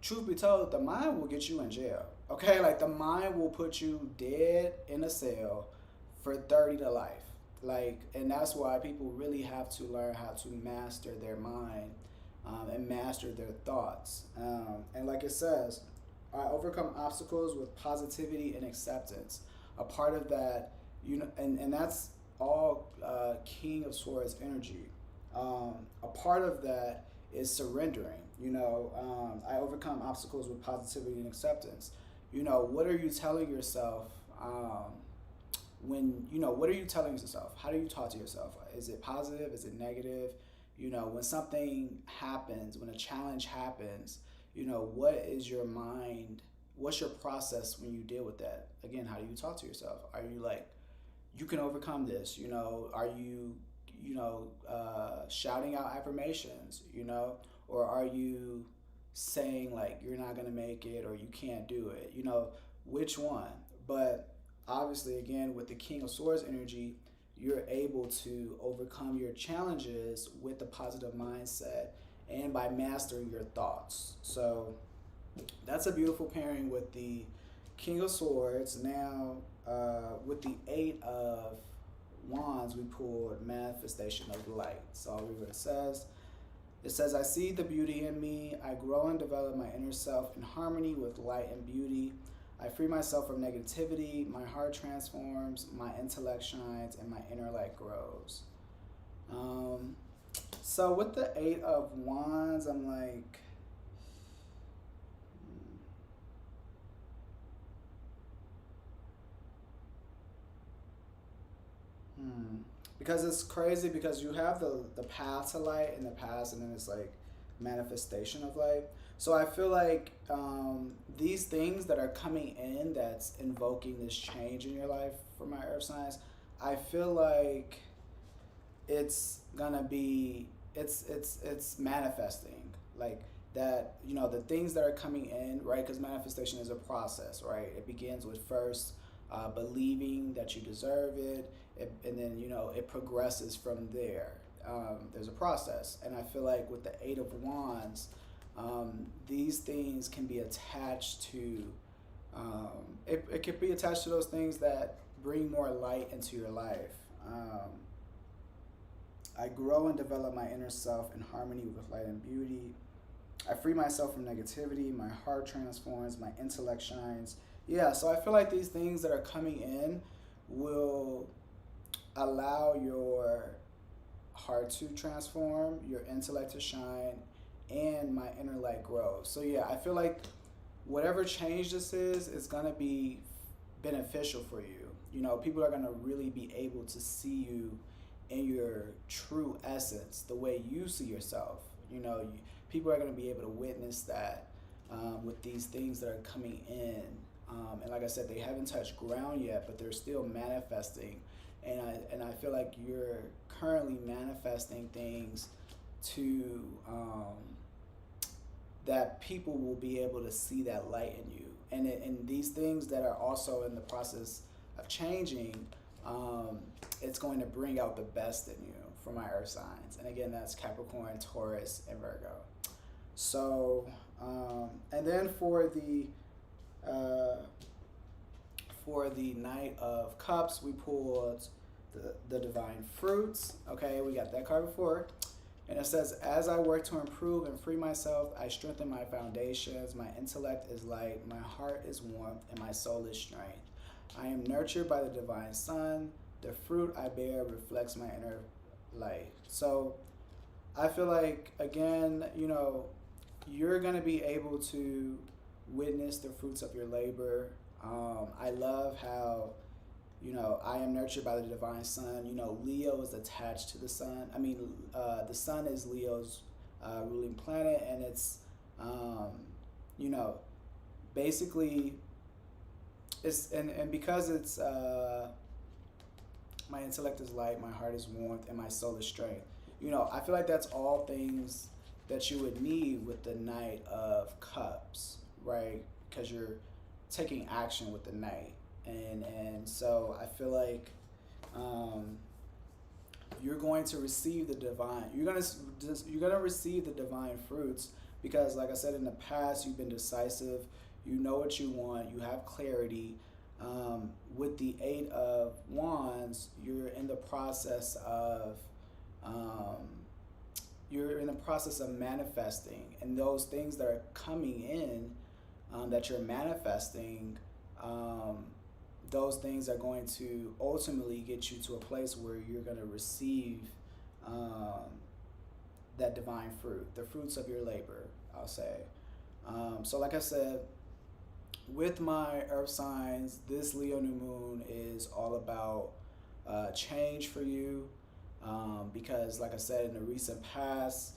truth be told, the mind will get you in jail. Okay, like the mind will put you dead in a cell for 30 to life. Like, and that's why people really have to learn how to master their mind, and master their thoughts. And like it says, I overcome obstacles with positivity and acceptance. A part of that, and that's all King of Swords energy. A part of that is surrendering. I overcome obstacles with positivity and acceptance. What are you telling yourself? What are you telling yourself? How do you talk to yourself? Is it positive? Is it negative? When something happens, when a challenge happens, what is your mind? What's your process when you deal with that? Again, how do you talk to yourself? Are you like, you can overcome this? Are you, shouting out affirmations, or are you saying like you're not gonna make it or you can't do it? Which one? But obviously, again, with the King of Swords energy, you're able to overcome your challenges with a positive mindset and by mastering your thoughts. So that's a beautiful pairing with the King of Swords. Now, with the Eight of Wands, we pulled Manifestation of Light. So I'll read what it says. It says, I see the beauty in me. I grow and develop my inner self in harmony with light and beauty. I free myself from negativity, my heart transforms, my intellect shines, and my inner light grows. So with the Eight of Wands, I'm like, because it's crazy because you have the path to light in the past, and then it's like manifestation of light. So I feel like these things that are coming in that's invoking this change in your life for my earth signs, I feel like it's gonna be it's manifesting like that. The things that are coming in, right? Because manifestation is a process, right? It begins with first believing that you deserve it, and then it progresses from there. There's a process, and I feel like with the Eight of Wands, these things can be attached to it can be attached to those things that bring more light into your life. I grow and develop my inner self in harmony with light and beauty. I free myself from negativity, my heart transforms, my intellect shines. Yeah, so I feel like these things that are coming in will allow your heart to transform, your intellect to shine, and my inner light grows. So yeah, I feel like whatever change this is gonna be beneficial for you. People are gonna really be able to see you in your true essence, the way you see yourself. People are gonna be able to witness that with these things that are coming in. And like I said, they haven't touched ground yet, but they're still manifesting. And I feel like you're currently manifesting things to that people will be able to see that light in you. And these things that are also in the process of changing, it's going to bring out the best in you for my earth signs. And again, that's Capricorn, Taurus, and Virgo. So, and then for the Knight of Cups, we pulled the Divine Fruits. Okay, we got that card before. And it says, as I work to improve and free myself, I strengthen my foundations. My intellect is light, my heart is warmth, and my soul is strength. I am nurtured by the divine sun. The fruit I bear reflects my inner light. So I feel like, again, you're going to be able to witness the fruits of your labor. I love how, I am nurtured by the divine sun. Leo is attached to the sun. I mean, the sun is Leo's ruling planet, and it's, basically, it's, and because it's, my intellect is light, my heart is warmth, and my soul is strength. I feel like that's all things that you would need with the Knight of Cups, right? Because you're taking action with the Knight, and so I feel like um, you're going to receive the divine. You're gonna receive the divine fruits because, like I said in the past, you've been decisive. You know what you want. You have clarity. With the Eight of Wands, um, you're in the process of manifesting, and those things that are coming in, that you're manifesting, um, those things are going to ultimately get you to a place where you're going to receive um, that divine fruit, the fruits of your labor, I'll say. So, like I said, with my earth signs, this Leo new moon is all about change for you. Because, like I said, in the recent past,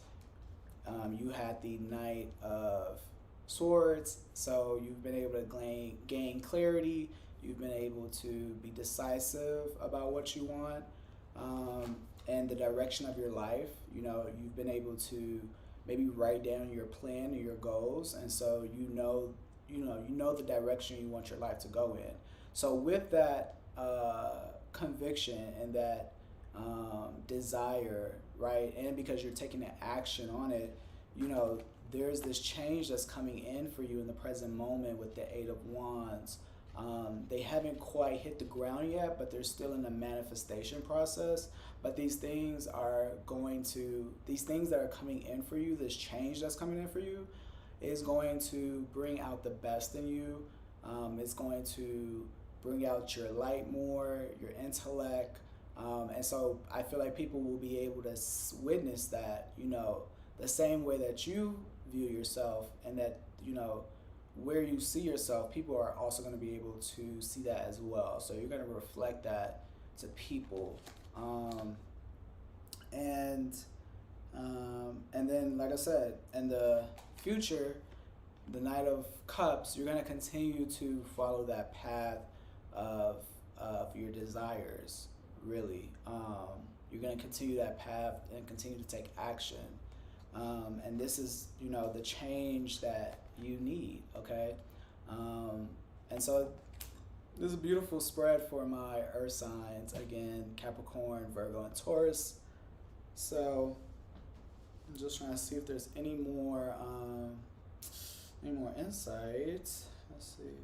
you had the Knight of Swords, so you've been able to gain clarity. You've been able to be decisive about what you want, and the direction of your life. You know, you've been able to maybe write down your plan and your goals, and so you know the direction you want your life to go in. So with that conviction and that desire, right, and because you're taking an action on it, you know, there's this change that's coming in for you in the present moment with the Eight of Wands. They haven't quite hit the ground yet, but they're still in the manifestation process. But these things that are coming in for you, this change that's coming in for you, is going to bring out the best in you. It's going to bring out your light more, your intellect. And so I feel like people will be able to witness that, you know, the same way that you view yourself, and that, you know, where you see yourself, people are also going to be able to see that as well. So you're going to reflect that to people. And and then, like I said, in the future, the Knight of Cups, you're going to continue to follow that path of your desires, really. You're going to continue that path and continue to take action. And this is, you know, the change that you need, okay? And so this is a beautiful spread for my earth signs, again, Capricorn, Virgo, and Taurus. So I'm just trying to see if there's any more insights. Let's see.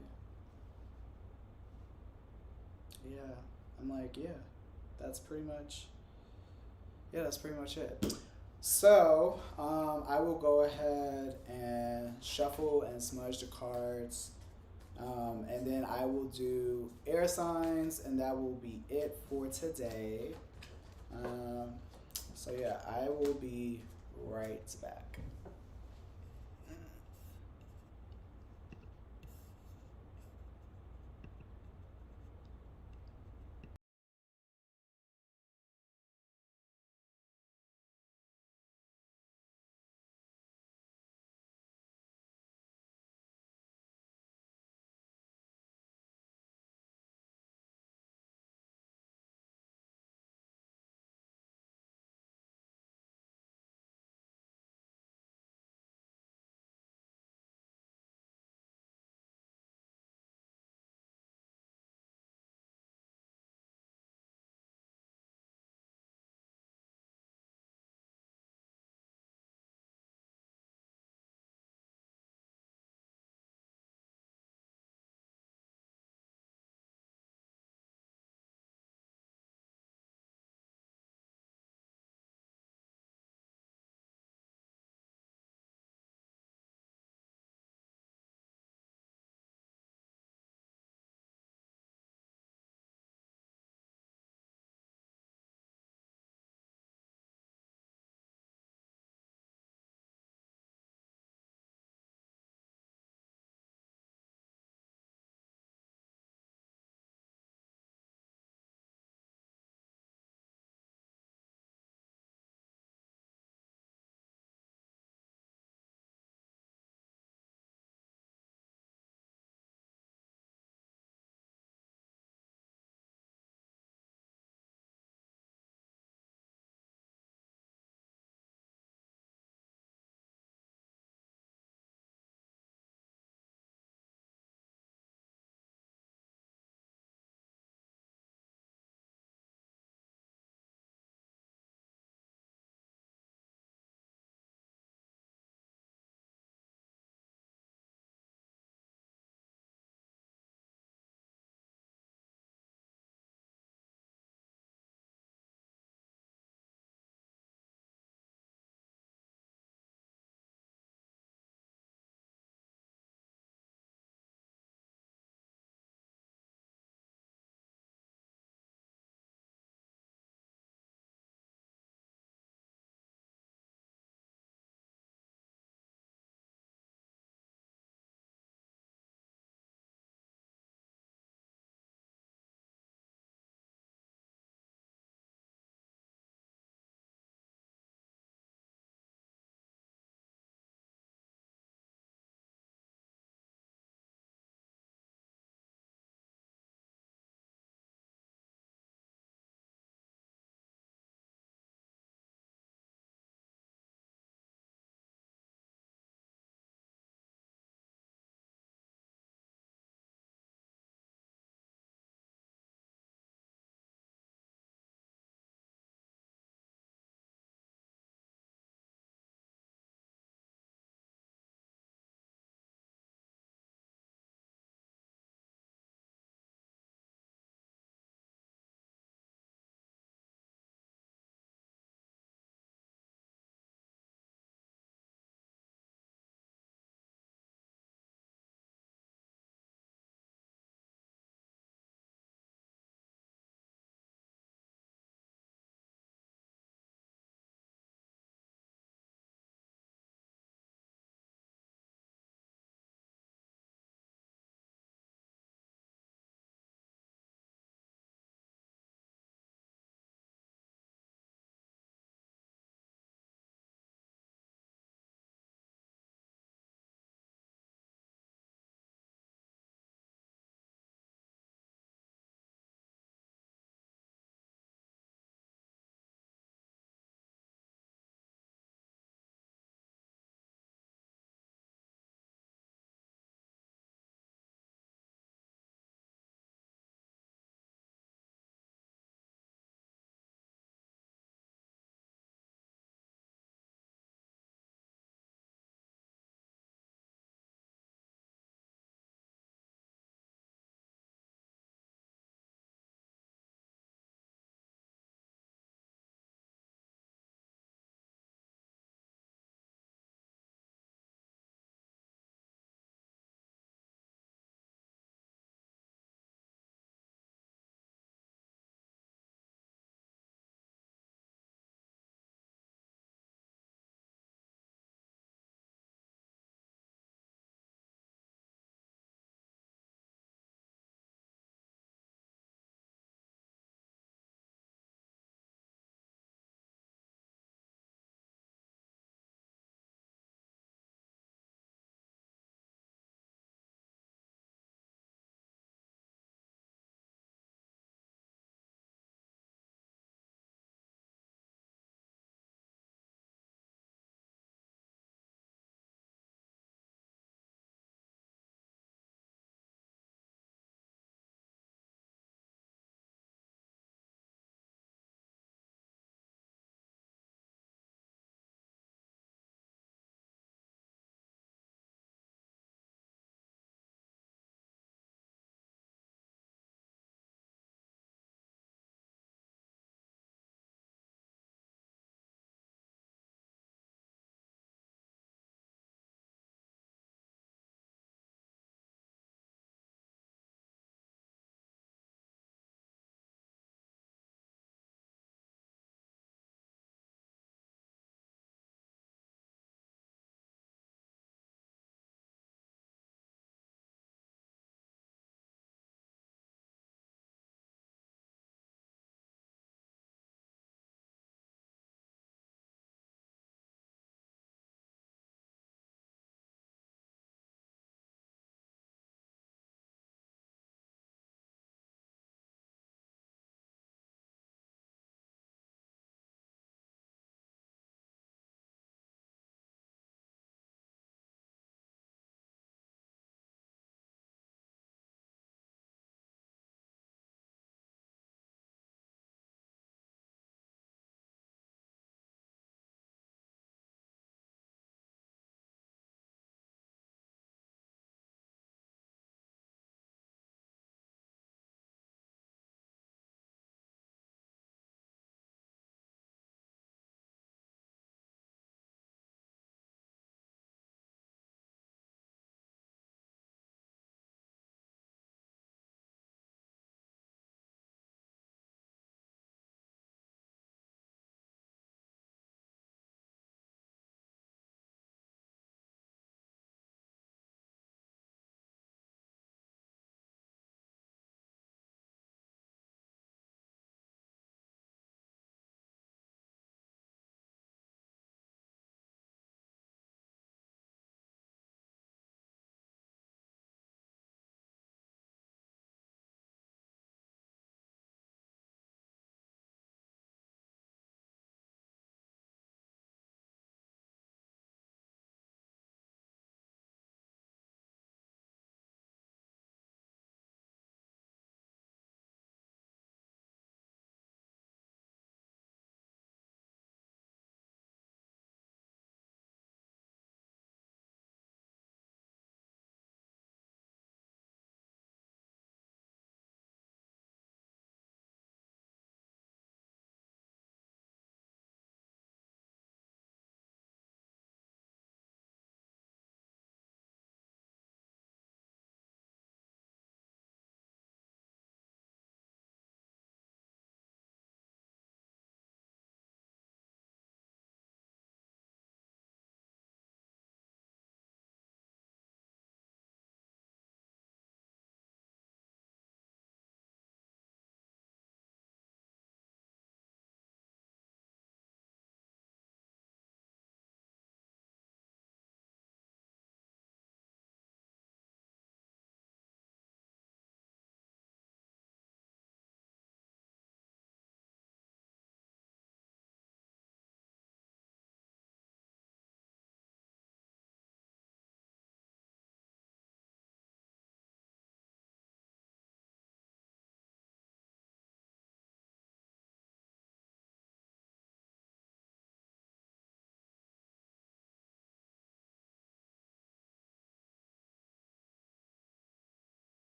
Yeah, I'm like, that's pretty much it. So I will go ahead and shuffle and smudge the cards, and then I will do air signs, and that will be it for today. So yeah, I will be right back.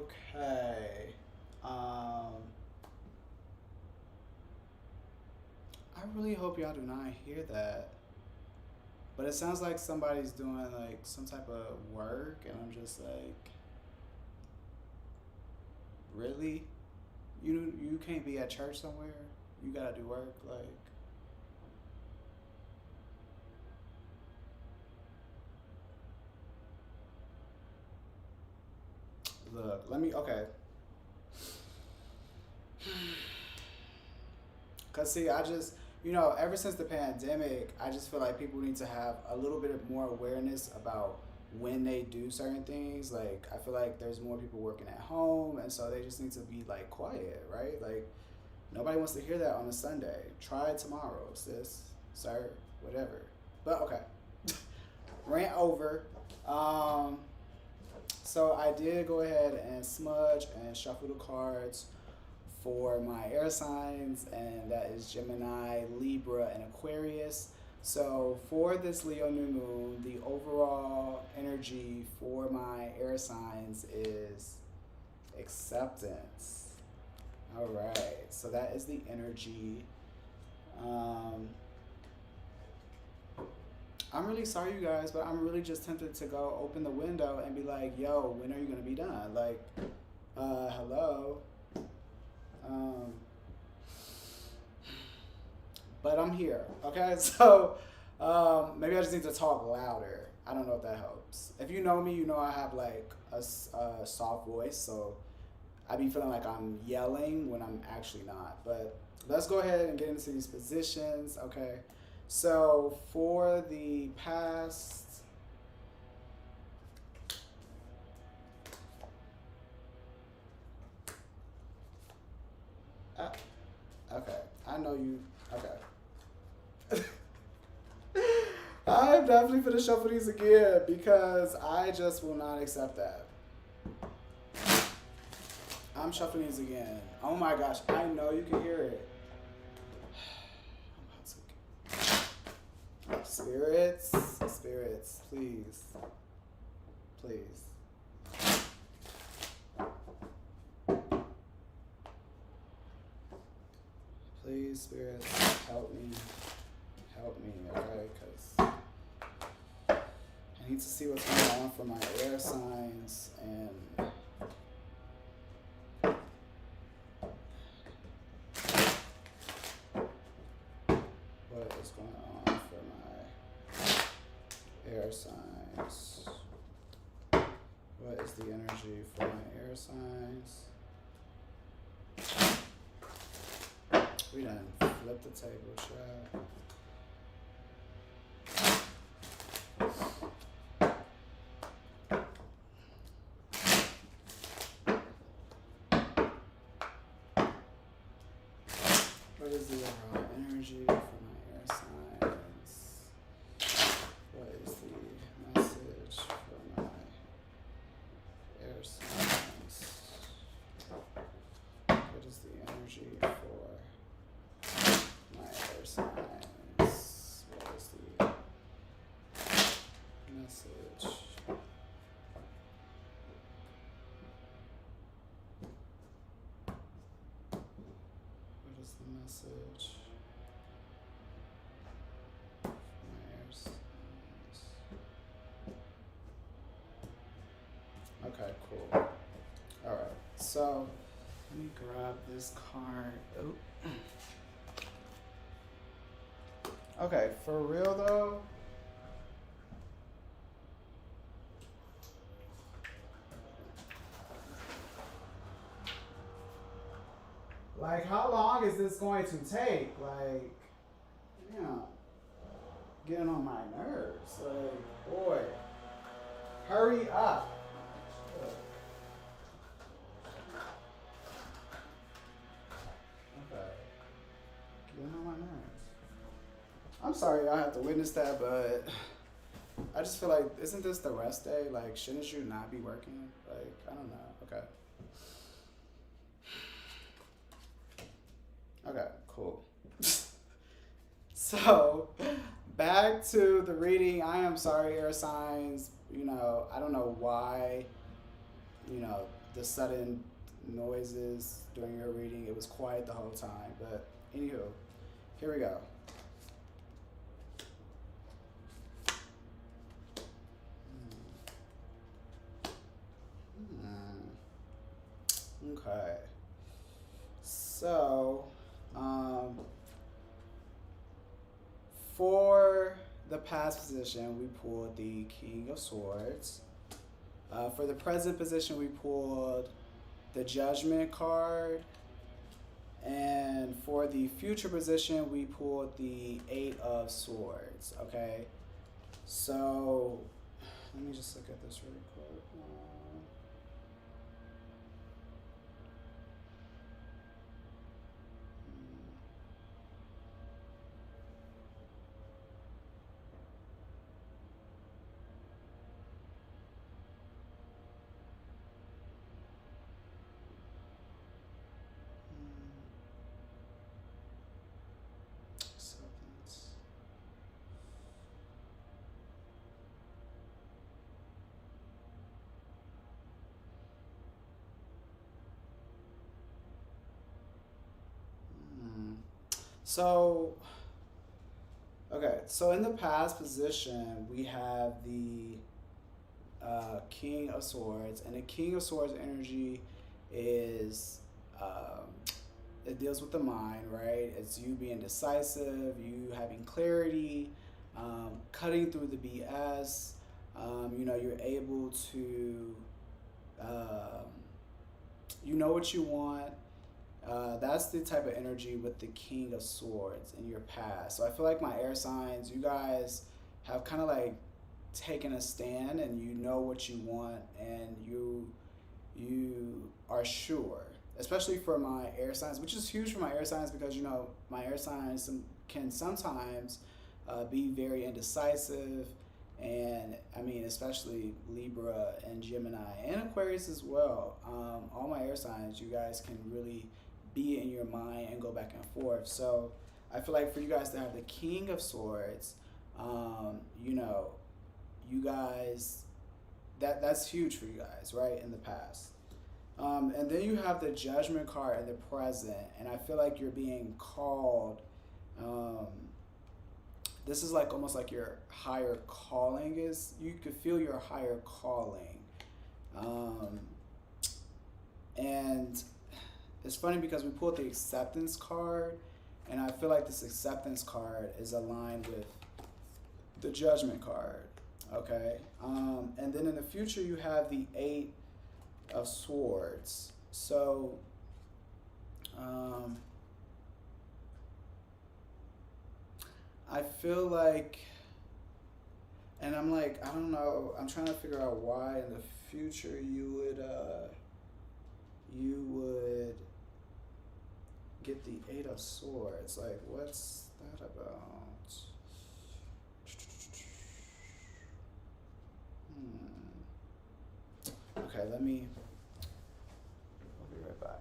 Okay. I really hope y'all do not hear that. But it sounds like somebody's doing like some type of work, and I'm just like, really? You can't be at church somewhere? You gotta do work? Like, look, let me, okay. Cause see, I just, ever since the pandemic, I just feel like people need to have a little bit of more awareness about when they do certain things. Like, I feel like there's more people working at home, and so they just need to be like quiet, right? Like, nobody wants to hear that on a Sunday. Try it tomorrow, sis, sir, whatever. But okay, rant over. Um, so I did go ahead and smudge and shuffle the cards for my air signs, and that is Gemini, Libra, and Aquarius. So for this Leo new moon, the overall energy for my air signs is acceptance. All right, so that is the energy. Um, I'm really sorry, you guys, but I'm really just tempted to go open the window and be like, yo, when are you gonna be done? Like, hello. Um, but I'm here, okay? So maybe I just need to talk louder. I don't know if that helps. If you know me, you know I have like a soft voice, so I be feeling like I'm yelling when I'm actually not. But let's go ahead and get into these positions, okay? So for the past, okay, I know you, okay. I'm definitely gonna shuffle these again because I just will not accept that. I'm shuffling these again. Oh my gosh, I know you can hear it. Spirits, spirits, please, please. Please, spirits, help me, okay? Because I need to see what's going on for my air signs and what is going on for my air signs. What is the energy for my air signs? We done flipped the table, child. What is the overall energy for my air signs? What is the message for my air signs? What is the energy for my air signs? What is the message? What is the message for my air signs? Okay, cool. All right, so let me grab this card. Oh. Okay, for real though, like how long is this going to take? Like, getting on my nerves. Like, boy, hurry up. Okay, getting on my nerves. I'm sorry I have to witness that, but I just feel like, isn't this the rest day? Like, shouldn't you not be working? Like, I don't know. Okay. Okay, cool. So, back to the reading. I am sorry, air signs. I don't know why, you know, the sudden noises during your reading. It was quiet the whole time. But anywho, here we go. Okay. So, for the past position, we pulled the King of Swords. For the present position, we pulled the Judgment card. And for the future position, we pulled the Eight of Swords. Okay. So, let me just look at this really quick. Acceptance. So, okay, so in the past position, we have the King of Swords, and the King of Swords energy is it deals with the mind, right? It's you being decisive, you having clarity, cutting through the BS. You're able to, you know what you want. That's the type of energy with the King of Swords in your past. So I feel like my air signs, you guys have kind of like taken a stand, and you know what you want, and you are sure. Especially for my air signs, which is huge for my air signs, because my air signs can sometimes be very indecisive, and I mean especially Libra and Gemini and Aquarius as well. All my air signs, you guys can really be in your mind and go back and forth. So I feel like for you guys to have the King of Swords, you guys, that's huge for you guys, right, in the past. And then you have the Judgment card in the present, and I feel like you're being called. This is like almost like your higher calling is. You could feel your higher calling, and it's funny because we pulled the Acceptance card, and I feel like this Acceptance card is aligned with the Judgment card. Okay, and then in the future you have the Eight of Swords. So I feel like, and I'm like, I don't know, I'm trying to figure out why in the future you would get the Eight of Swords. Like, what's that about? Okay, I'll be right back.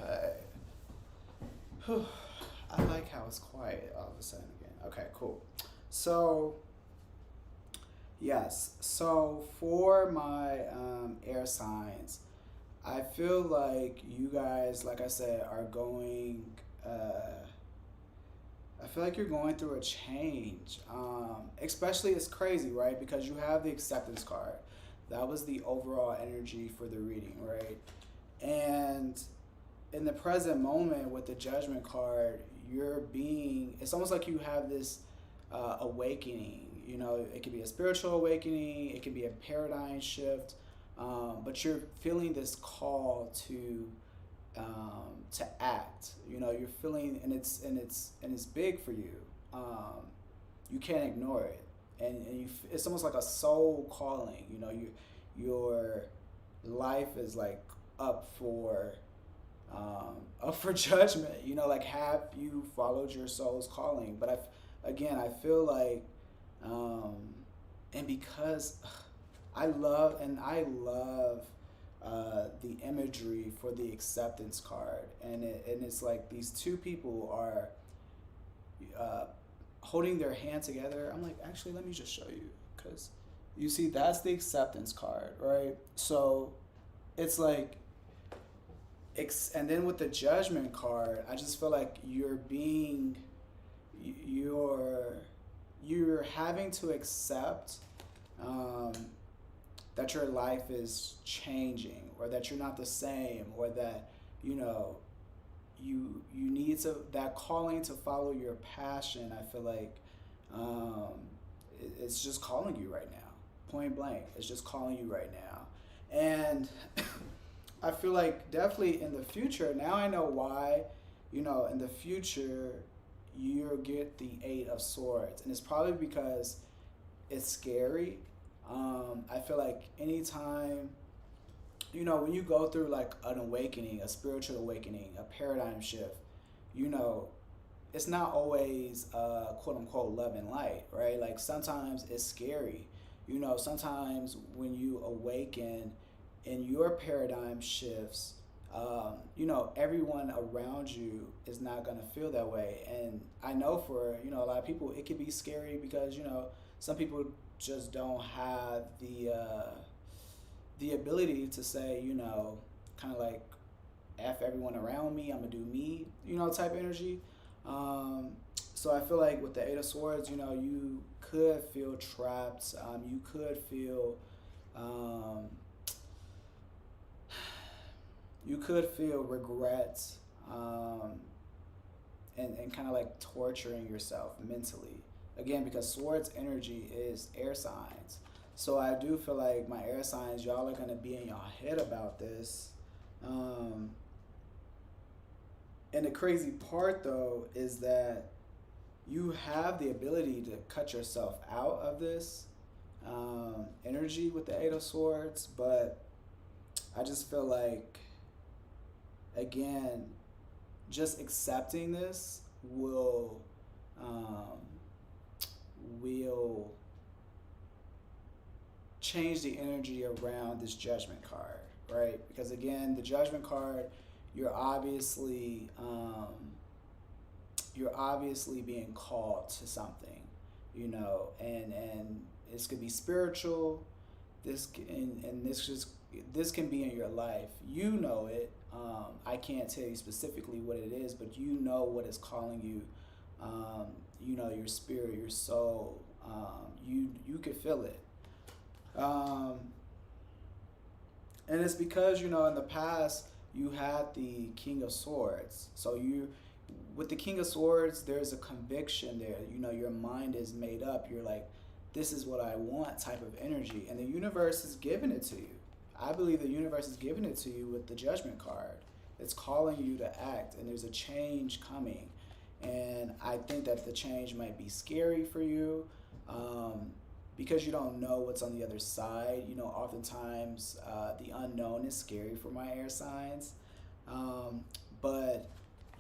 Okay. Whew. I like how it's quiet all of a sudden again. Okay, cool. So, yes. So for my air signs, I feel like you guys, like I said, are going. I feel like you're going through a change. Especially, it's crazy, right? Because you have the Acceptance card. That was the overall energy for the reading, right? And in the present moment with the Judgment card, it's almost like you have this awakening. It could be a spiritual awakening, it could be a paradigm shift, but you're feeling this call to to act. You know, you're feeling, and it's big for you. You can't ignore it, and it's almost like a soul calling. You know, your life is like up for up for judgment. You know, like, have you followed your soul's calling? But I feel like, um, and because I love the imagery for the acceptance card, and it's like these two people are uh, holding their hand together. I'm like, actually, let me just show you, because you see, that's the acceptance card, right? So it's like, and then with the judgment card, I just feel like you're you're having to accept, um, that your life is changing, or that you're not the same, or that, you know, you need to, that calling to follow your passion. I feel like, um, it's just calling you right now, point blank. It's just calling you right now, and I feel like definitely in the future. Now I know why. You know, in the future, you'll get the Eight of Swords, and it's probably because it's scary. I feel like anytime, you know, when you go through like an awakening, a spiritual awakening, a paradigm shift, you know, it's not always quote unquote love and light, right? Like, sometimes it's scary. You know, sometimes when you awaken and your paradigm shifts, you know, everyone around you is not going to feel that way. And I know for, you know, a lot of people, it could be scary because, you know, some people just don't have the ability to say, you know, kind of like, F everyone around me, I'm going to do me, you know, type energy. Um, so I feel like with the Eight of Swords, you know, you could feel trapped. You could feel, um, you could feel regret, um, and kind of like torturing yourself mentally. Again, because swords energy is air signs. So I do feel like my air signs, y'all are going to be in your head about this. Um, and the crazy part, though, is that you have the ability to cut yourself out of this energy with the Eight of Swords. But I just feel like, again, just accepting this um, will change the energy around this judgment card, right? Because again, the judgment card, you're obviously being called to something, you know, and this could be spiritual. This can be in your life. You know it. I can't tell you specifically what it is, but you know what is calling you. You know, your spirit, your soul. You could feel it. Um, and it's because, you know, in the past you had the King of Swords. So with the King of Swords, there's a conviction there. You know, your mind is made up. You're like, this is what I want type of energy. And the universe is giving it to you. I believe the universe is giving it to you with the Judgment card. It's calling you to act, and there's a change coming. And I think that the change might be scary for you, because you don't know what's on the other side. You know, oftentimes the unknown is scary for my air signs. But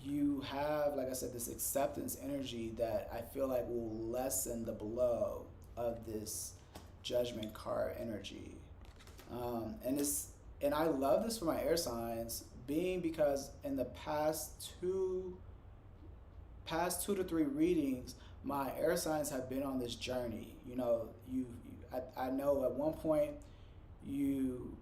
you have, like I said, this acceptance energy that I feel like will lessen the blow of this Judgment card energy. And I love this for my air signs, being because in the past 2 to 3 readings, my air signs have been on this journey. You know, I know at one point you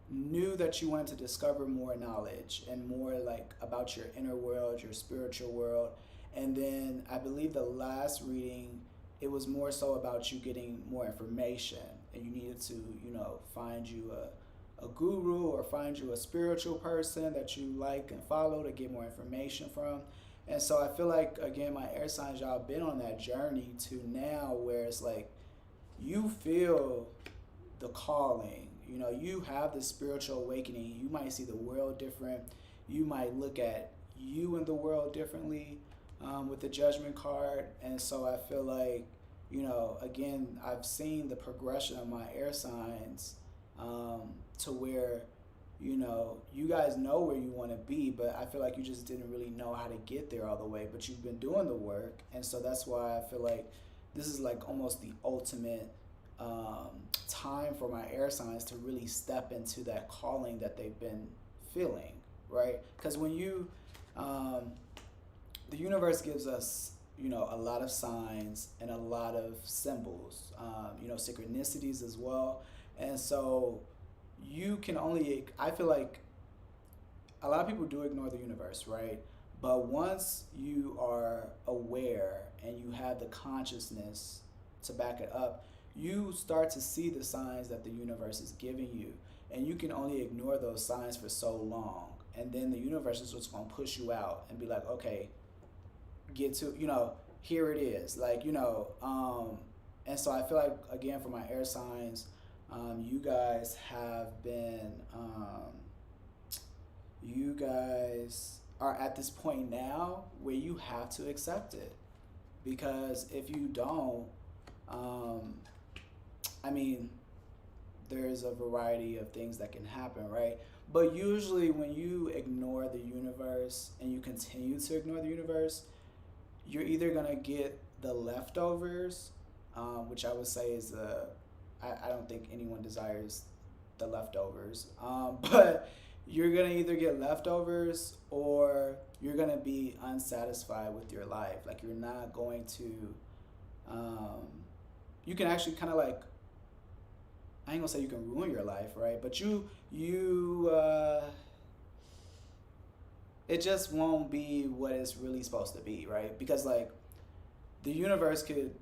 knew that you wanted to discover more knowledge and more like about your inner world, your spiritual world. And then I believe the last reading, it was more so about you getting more information, and you needed to, you know, find you a guru or find you a spiritual person that you like and follow to get more information from. And so I feel like, again, my air signs, y'all been on that journey to now where it's like you feel the calling. You know, you have the spiritual awakening. You might see the world different. you might look at you in the world differently with the Judgment card. And so I feel like, again, I've seen the progression of my air signs to where, you guys know where you want to be, but I feel like you just didn't really know how to get there all the way, but you've been doing the work. And so that's why I feel like this is like almost the ultimate time for my air signs to really step into that calling that they've been feeling, right? Because when the universe gives us, a lot of signs and a lot of symbols, synchronicities as well. And so you can only, I feel like a lot of people do ignore the universe, right? But once you are aware and you have the consciousness to back it up, you start to see the signs that the universe is giving you. And you can only ignore those signs for so long. And then the universe is just going to push you out and be like, okay, get to, here it is. Like, and so I feel like, again, for my air signs, you guys have been, you guys are at this point now where you have to accept it. Because if you don't, there's a variety of things that can happen, right? But usually when you ignore the universe and you continue to ignore the universe, you're either going to get the leftovers, which I would say is I don't think anyone desires the leftovers, but you're going to either get leftovers or you're going to be unsatisfied with your life. Like, you're not going to, you can actually kind of like, I ain't gonna say you can ruin your life, right? But it just won't be what it's really supposed to be, right? Because like the universe could,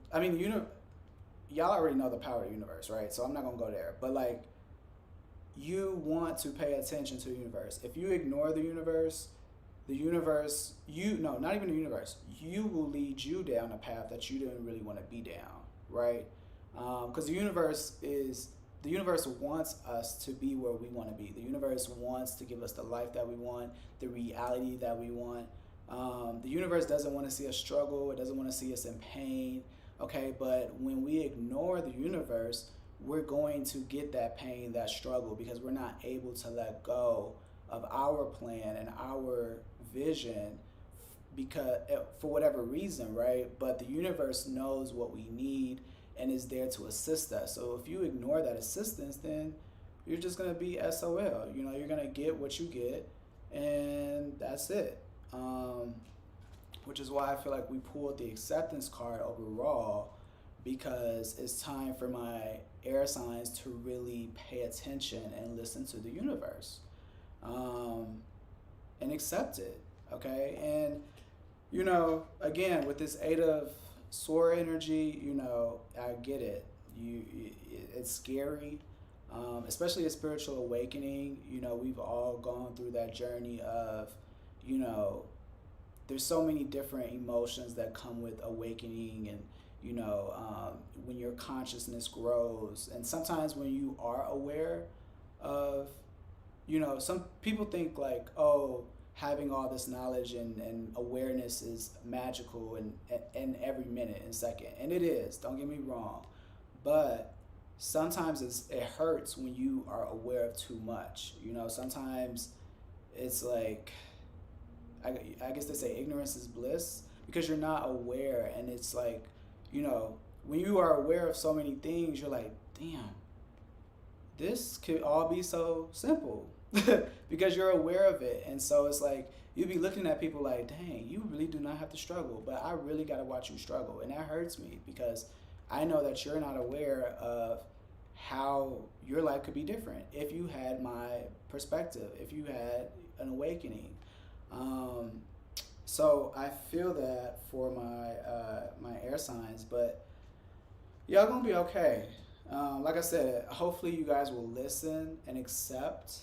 y'all already know the power of the universe, right? So I'm not gonna go there. But like, you want to pay attention to the universe. If you ignore the universe, not even the universe, you will lead you down a path that you didn't really want to be down, right? Because the universe wants us to be where we want to be. The universe wants to give us the life that we want, the reality that we want. The universe doesn't want to see us struggle. It doesn't want to see us in pain. Okay, but when we ignore the universe, we're going to get that pain, that struggle, because we're not able to let go of our plan and our vision because for whatever reason, right? But the universe knows what we need and is there to assist us. So if you ignore that assistance, then you're just going to be SOL. You're going to get what you get, and that's it. Which is why I feel like we pulled the acceptance card overall, because it's time for my air signs to really pay attention and listen to the universe, and accept it, okay? And, again, with this 8 of Sword energy, I get it. It's scary, especially a spiritual awakening. We've all gone through that journey of, there's so many different emotions that come with awakening, and when your consciousness grows, and sometimes when you are aware of, some people think like, oh, having all this knowledge and awareness is magical and every minute and second. And it is, don't get me wrong. But sometimes it hurts when you are aware of too much. Sometimes it's like, I guess they say ignorance is bliss, because you're not aware. And it's like, when you are aware of so many things, you're like, damn, this could all be so simple. Because you're aware of it. And so it's like, you'd be looking at people like, dang, you really do not have to struggle, but I really got to watch you struggle. And that hurts me, because I know that you're not aware of how your life could be different if you had my perspective, if you had an awakening. So I feel that for my air signs, but y'all gonna be okay. Like I said, hopefully you guys will listen and accept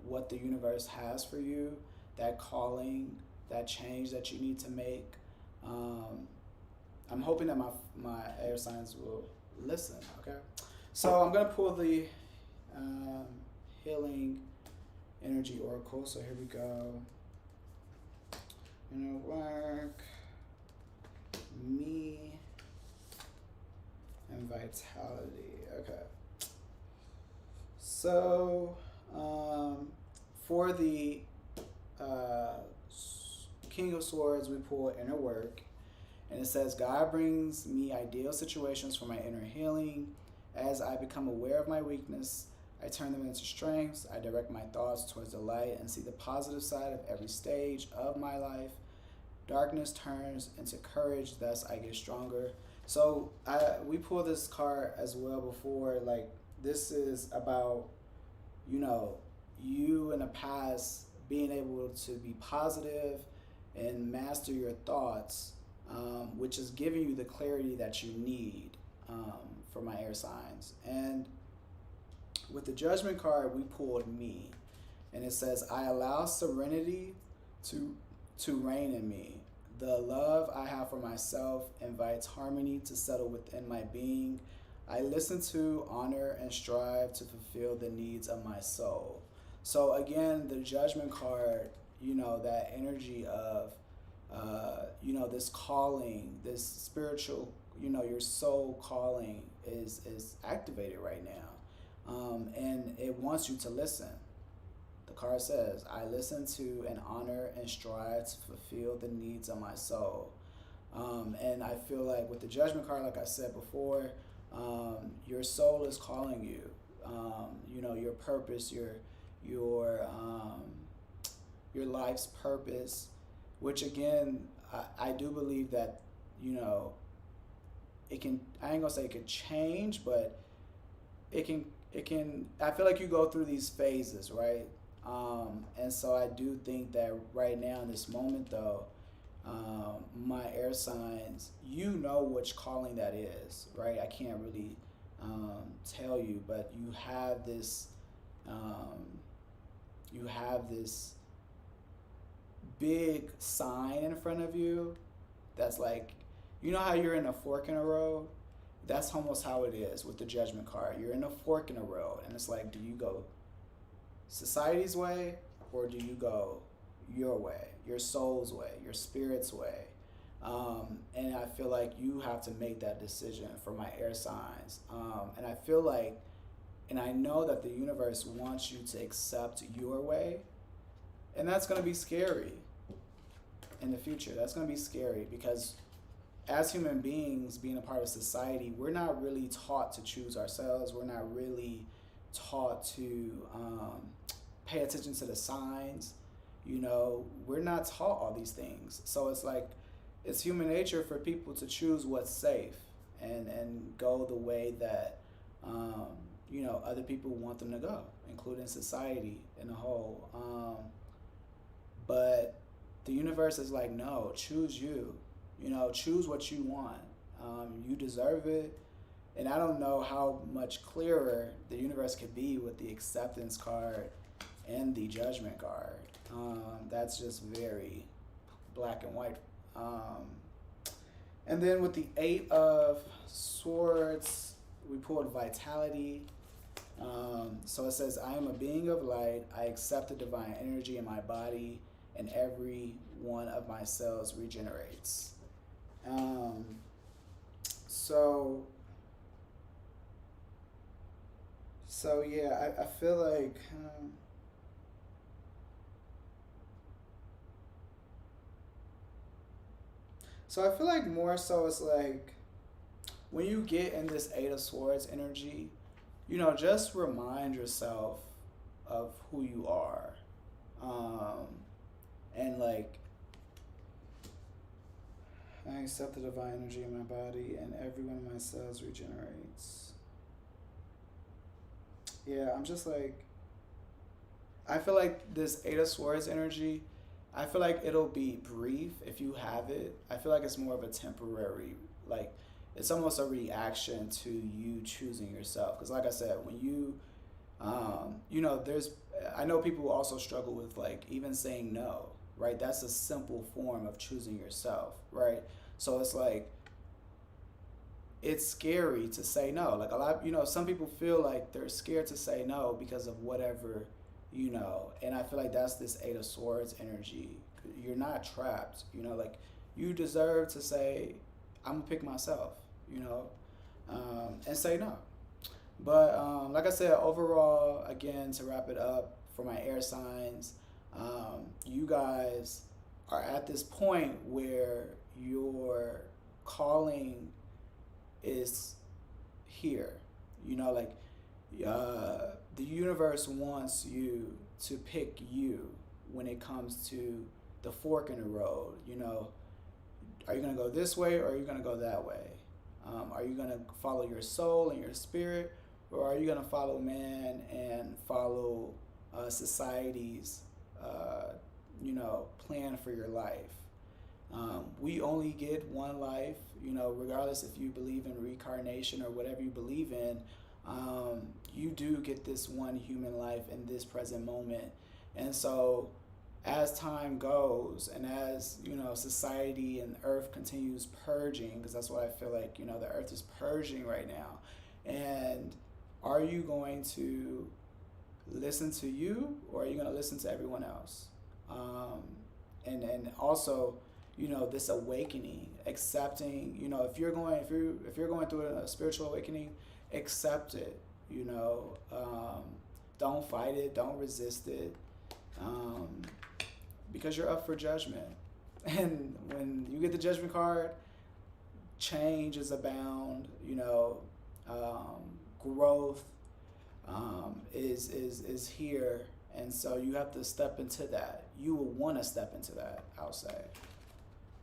what the universe has for you, that calling, that change that you need to make. I'm hoping that my air signs will listen, okay? So I'm going to pull the healing energy oracle. So here we go. Inner work, me, and vitality. Okay. So for the King of Swords, we pull inner work. And it says, God brings me ideal situations for my inner healing. As I become aware of my weakness, I turn them into strengths. I direct my thoughts towards the light and see the positive side of every stage of my life. Darkness turns into courage, thus I get stronger. So we pulled this card as well before. Like, this is about, you in the past being able to be positive and master your thoughts, which is giving you the clarity that you need for my air signs. And with the Judgment card, we pulled me. And it says, I allow serenity to reign in me. The love I have for myself invites harmony to settle within my being. I listen to, honor, and strive to fulfill the needs of my soul. So again, the Judgment card, that energy of, this calling, this spiritual, your soul calling is activated right now. And it wants you to listen. The card says, I listen to and honor and strive to fulfill the needs of my soul. And I feel like with the Judgment card, like I said before, your soul is calling you. Your purpose, your life's purpose, which again, I do believe that, it can, I ain't gonna say it could change, but it can, I feel like you go through these phases, right? And so I do think that right now in this moment though, my air signs, which calling that is, right? I can't really tell you, but you have this big sign in front of you that's like, how you're in a fork in a road? That's almost how it is with the Judgment card. You're in a fork in a road, and it's like, do you go society's way, or do you go your way, your soul's way, your spirit's way? And I feel like you have to make that decision for my air signs. And I feel like, and I know that the universe wants you to accept your way, and that's going to be scary in the future. That's going to be scary because as human beings, being a part of society, we're not really taught to choose ourselves. We're not really taught to pay attention to the signs. We're not taught all these things. So it's like, it's human nature for people to choose what's safe and go the way that, other people want them to go, including society in a whole. But the universe is like, no, choose you. Choose what you want. You deserve it. And I don't know how much clearer the universe could be with the Acceptance card and the Judgment card. That's just very black and white. And then with the Eight of Swords, we pulled Vitality. So it says, I am a being of light. I accept the divine energy in my body, and every one of my cells regenerates. So yeah, I feel like so I feel like more so it's like when you get in this Eight of Swords energy, just remind yourself of who you are. And like, I accept the divine energy in my body, and every one of my cells regenerates. Yeah, I'm just like, I feel like this Eight of Swords energy, I feel like it'll be brief if you have it. I feel like it's more of a temporary, like, it's almost a reaction to you choosing yourself. Because like I said, when you, I know people also struggle with like even saying no, right? That's a simple form of choosing yourself, right? So it's like, it's scary to say no. Like a lot, some people feel like they're scared to say no because of whatever, and I feel like that's this Eight of Swords energy. You're not trapped, like you deserve to say, I'm gonna pick myself, and say no. But like I said, overall, again, to wrap it up for my air signs, you guys are at this point where your calling is here. Like the universe wants you to pick you when it comes to the fork in the road. Are you going to go this way or are you going to go that way? Are you going to follow your soul and your spirit, or are you going to follow man and follow society's, plan for your life? We only get one life, regardless if you believe in reincarnation or whatever you believe in. You do get this one human life in this present moment. And so as time goes and as, society and earth continues purging, because that's what I feel like, the earth is purging right now. And are you going to listen to you, or are you going to listen to everyone else? And also, this awakening, accepting, if you're going through a spiritual awakening, accept it. Don't fight it, don't resist it, because you're up for judgment. And when you get the judgment card, change is abound. Growth is here, and so you have to step into that. You will want to step into that, I'll say.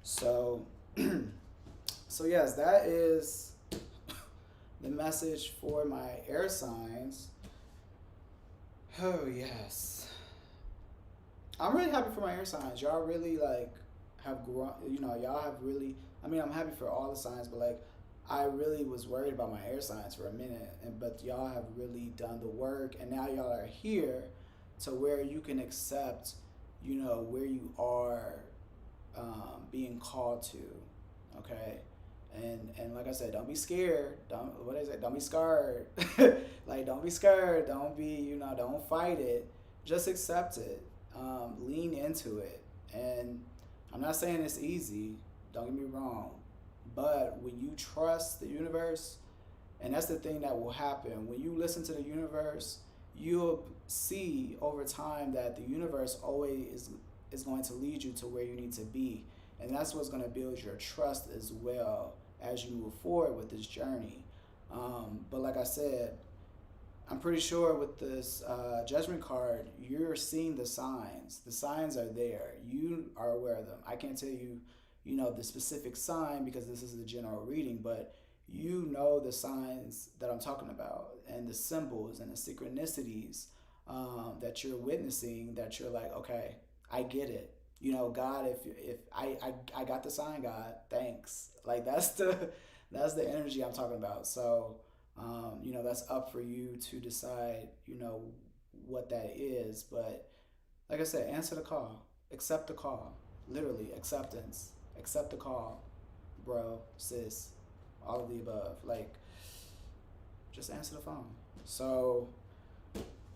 So, yes, that is the message for my air signs. Oh, yes. I'm really happy for my air signs. Y'all really, have grown, y'all have really, I'm happy for all the signs, but, I really was worried about my air signs for a minute, but y'all have really done the work, and now y'all are here to where you can accept, where you are being called to, okay? And like I said, don't be scared. Don't be scared. Don't be scared. Don't be, don't fight it. Just accept it. Lean into it. And I'm not saying it's easy. Don't get me wrong. But when you trust the universe, and that's the thing that will happen, when you listen to the universe, you'll see over time that the universe always is going to lead you to where you need to be. And that's what's going to build your trust as well as you move forward with this journey. But like I said, I'm pretty sure with this judgment card, you're seeing the signs. The signs are there. You are aware of them. I can't tell you, the specific sign because this is a general reading, but the signs that I'm talking about and the symbols and the synchronicities that you're witnessing, that you're like, okay, I get it. God, if I got the sign, God, thanks. That's the energy I'm talking about. So, that's up for you to decide, what that is. But like I said, answer the call, accept the call, literally acceptance, accept the call, bro, sis, all of the above. Just answer the phone. So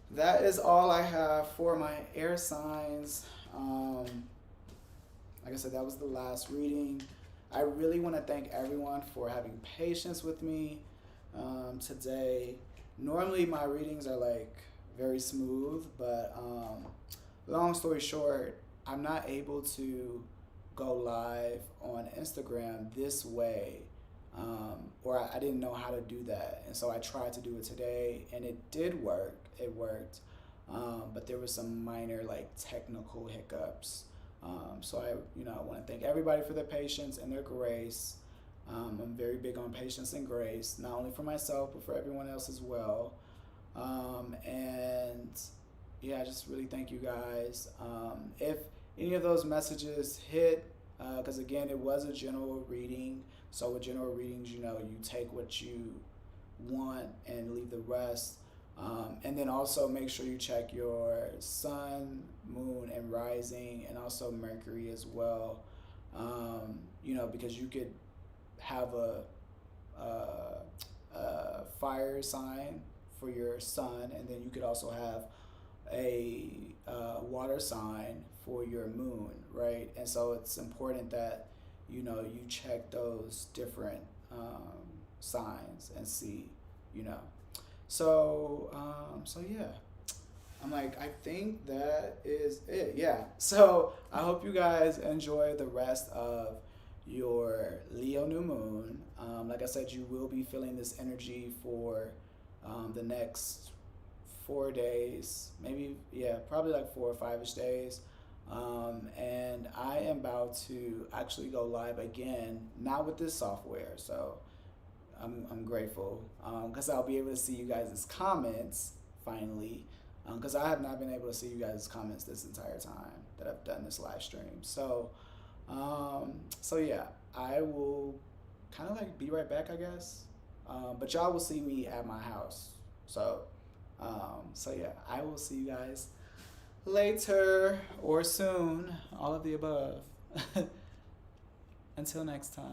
that is all I have for my air signs. Like I said, that was the last reading. I really want to thank everyone for having patience with me today. Normally my readings are very smooth, but long story short, I'm not able to go live on Instagram this way, or I didn't know how to do that, and so I tried to do it today, and it did work. It worked, but there was some minor technical hiccups. So I want to thank everybody for their patience and their grace. I'm very big on patience and grace, not only for myself but for everyone else as well. And yeah, I just really thank you guys. If any of those messages hit, because again, it was a general reading. So with general readings, you take what you want and leave the rest. And then also make sure you check your sun, moon, and rising, and also Mercury as well. Because you could have a fire sign for your sun, and then you could also have a water sign for your moon, right? And so it's important that you check those different signs and see, you know. So yeah. I'm like, I think that is it. Yeah. So I hope you guys enjoy the rest of your Leo new moon. Like I said, you will be feeling this energy for the next 4 days, maybe, yeah, probably like 4 or 5ish days. And I am about to actually go live again, not with this software. So I'm grateful because I'll be able to see you guys' comments finally. Because I have not been able to see you guys' comments this entire time that I've done this live stream. So yeah, I will kind of like be right back, I guess. But y'all will see me at my house. So yeah, I will see you guys later or soon, all of the above. Until next time.